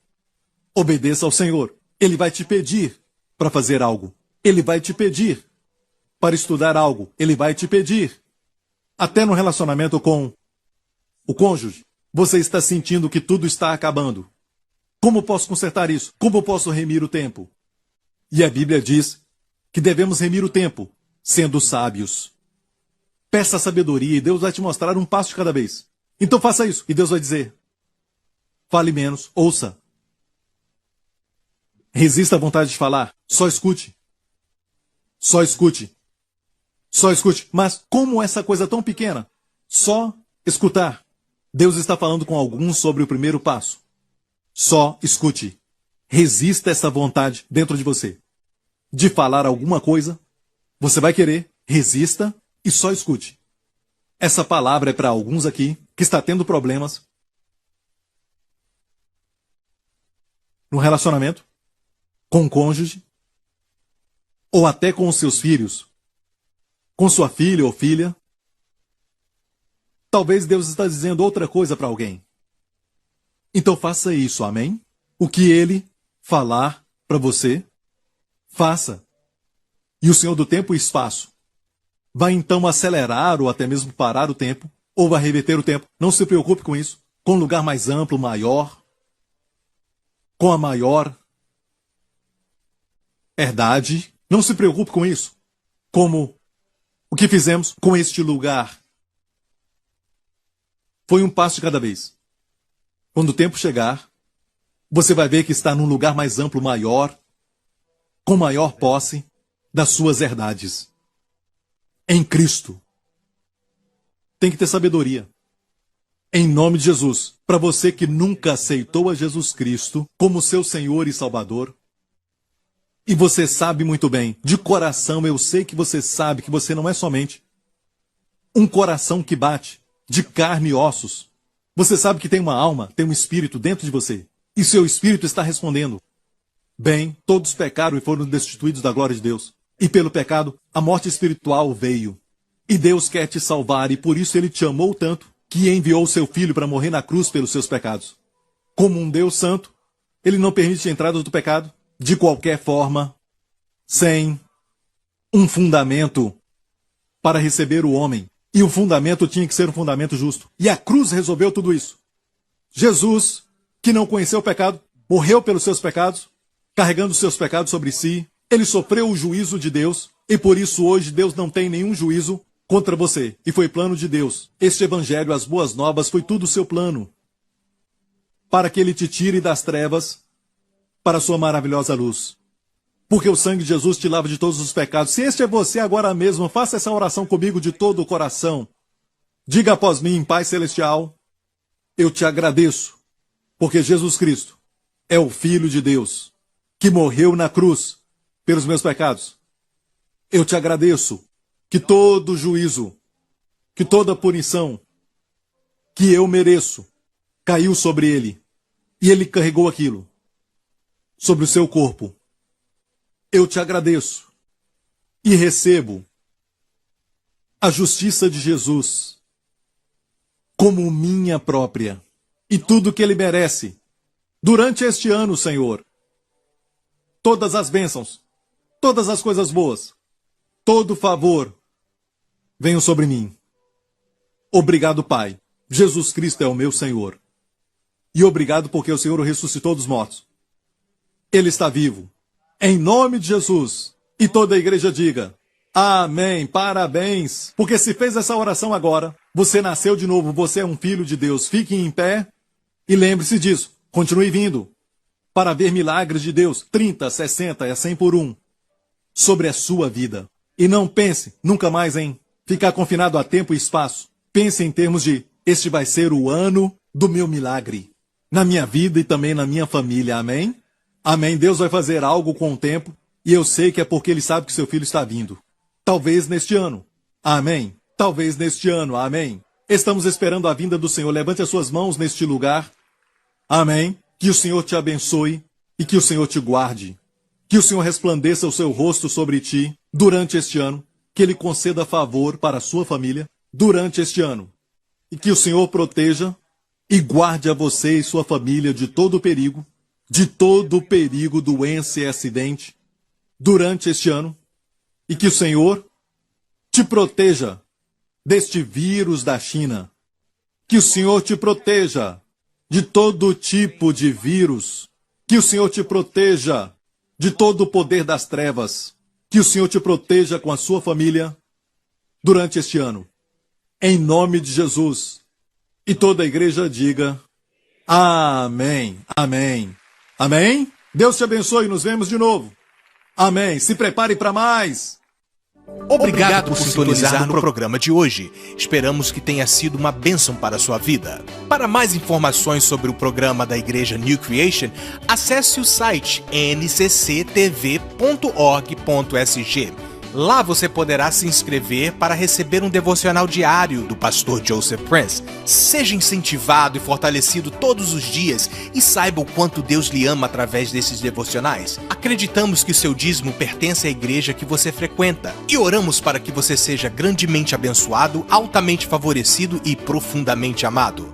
Speaker 2: Obedeça ao Senhor. Ele vai te pedir para fazer algo. Ele vai te pedir para estudar algo. Ele vai te pedir. Até no relacionamento com o cônjuge, você está sentindo que tudo está acabando. Como posso consertar isso? Como posso remir o tempo? E a Bíblia diz que devemos remir o tempo, sendo sábios. Peça sabedoria e Deus vai te mostrar um passo de cada vez. Então faça isso. E Deus vai dizer: fale menos, ouça. Resista à vontade de falar. Só escute. Só escute. Só escute. Mas como essa coisa tão pequena? Só escutar. Deus está falando com alguns sobre o primeiro passo. Só escute. Resista essa vontade dentro de você de falar alguma coisa. Você vai querer. Resista e só escute. Essa palavra é para alguns aqui que está tendo problemas no relacionamento, com o cônjuge, ou até com os seus filhos, com sua filha ou filha. Talvez Deus está dizendo outra coisa para alguém. Então faça isso, amém? O que Ele falar para você, faça. E o Senhor do tempo e espaço vai então acelerar ou até mesmo parar o tempo, ou vai reverter o tempo. Não se preocupe com isso. Com um lugar mais amplo, maior, com a maior herdade. Não se preocupe com isso. Como o que fizemos com este lugar. Foi um passo de cada vez. Quando o tempo chegar, você vai ver que está num lugar mais amplo, maior, com maior posse das suas herdades. Em Cristo. Tem que ter sabedoria. Em nome de Jesus. Para você que nunca aceitou a Jesus Cristo como seu Senhor e Salvador, e você sabe muito bem, de coração eu sei que você sabe que você não é somente um coração que bate, de carne e ossos. Você sabe que tem uma alma, tem um espírito dentro de você. E seu espírito está respondendo: bem, todos pecaram e foram destituídos da glória de Deus. E pelo pecado, a morte espiritual veio. E Deus quer te salvar, e por isso Ele te amou tanto, que enviou seu Filho para morrer na cruz pelos seus pecados. como um Deus santo, ele não permite a entrada do pecado de qualquer forma, sem um fundamento para receber o homem. E o fundamento tinha que ser um fundamento justo. E a cruz resolveu tudo isso. Jesus, que não conheceu o pecado, morreu pelos seus pecados, carregando os seus pecados sobre si. Ele sofreu o juízo de Deus, e por isso hoje Deus não tem nenhum juízo contra você. E foi plano de Deus. Este evangelho, as boas novas, foi tudo o seu plano, para que ele te tire das trevas para a sua maravilhosa luz. Porque o sangue de Jesus te lava de todos os pecados. Se este é você agora mesmo, faça essa oração comigo de todo o coração. Diga após mim, Pai Celestial, eu te agradeço, porque Jesus Cristo é o Filho de Deus, que morreu na cruz pelos meus pecados. Eu te agradeço que todo juízo, que toda punição que eu mereço, caiu sobre ele, e ele carregou aquilo sobre o seu corpo. Eu te agradeço e recebo a justiça de Jesus como minha própria e tudo que ele merece durante este ano, Senhor. Todas as bênçãos, todas as coisas boas, todo favor venham sobre mim. Obrigado, Pai. Jesus Cristo é o meu Senhor. E obrigado porque o Senhor o ressuscitou dos mortos. Ele está vivo. Em nome de Jesus. E toda a igreja diga, amém, parabéns. Porque se fez essa oração agora, você nasceu de novo, você é um filho de Deus. Fique em pé e lembre-se disso. Continue vindo para ver milagres de Deus. 30, 60 e 100 por um sobre a sua vida. E não pense nunca mais em ficar confinado a tempo e espaço. Pense em termos de, este vai ser o ano do meu milagre. Na minha vida e também na minha família. Amém? Amém. Deus vai fazer algo com o tempo, e eu sei que é porque Ele sabe que seu filho está vindo. Talvez neste ano. Amém. Talvez neste ano. Amém. Estamos esperando a vinda do Senhor. Levante as suas mãos neste lugar. Amém. Que o Senhor te abençoe e que o Senhor te guarde. Que o Senhor resplandeça o seu rosto sobre ti durante este ano. Que Ele conceda favor para a sua família durante este ano. E que o Senhor proteja e guarde a você e sua família de todo perigo, doença e acidente, durante este ano, e que o Senhor te proteja deste vírus da China, que o Senhor te proteja de todo tipo de vírus, que o Senhor te proteja de todo o poder das trevas, que o Senhor te proteja com a sua família durante este ano, em nome de Jesus. E toda a igreja diga, amém, amém. Amém? Deus te abençoe e nos vemos de novo. Amém. Se prepare para mais.
Speaker 1: Obrigado por sintonizar no programa de hoje. Esperamos que tenha sido uma bênção para a sua vida. Para mais informações sobre o programa da Igreja New Creation, acesse o site ncctv.org.sg. Lá você poderá se inscrever para receber um devocional diário do pastor Joseph Prince. Seja incentivado e fortalecido todos os dias e saiba o quanto Deus lhe ama através desses devocionais. Acreditamos que o seu dízimo pertence à igreja que você frequenta e oramos para que você seja grandemente abençoado, altamente favorecido e profundamente amado.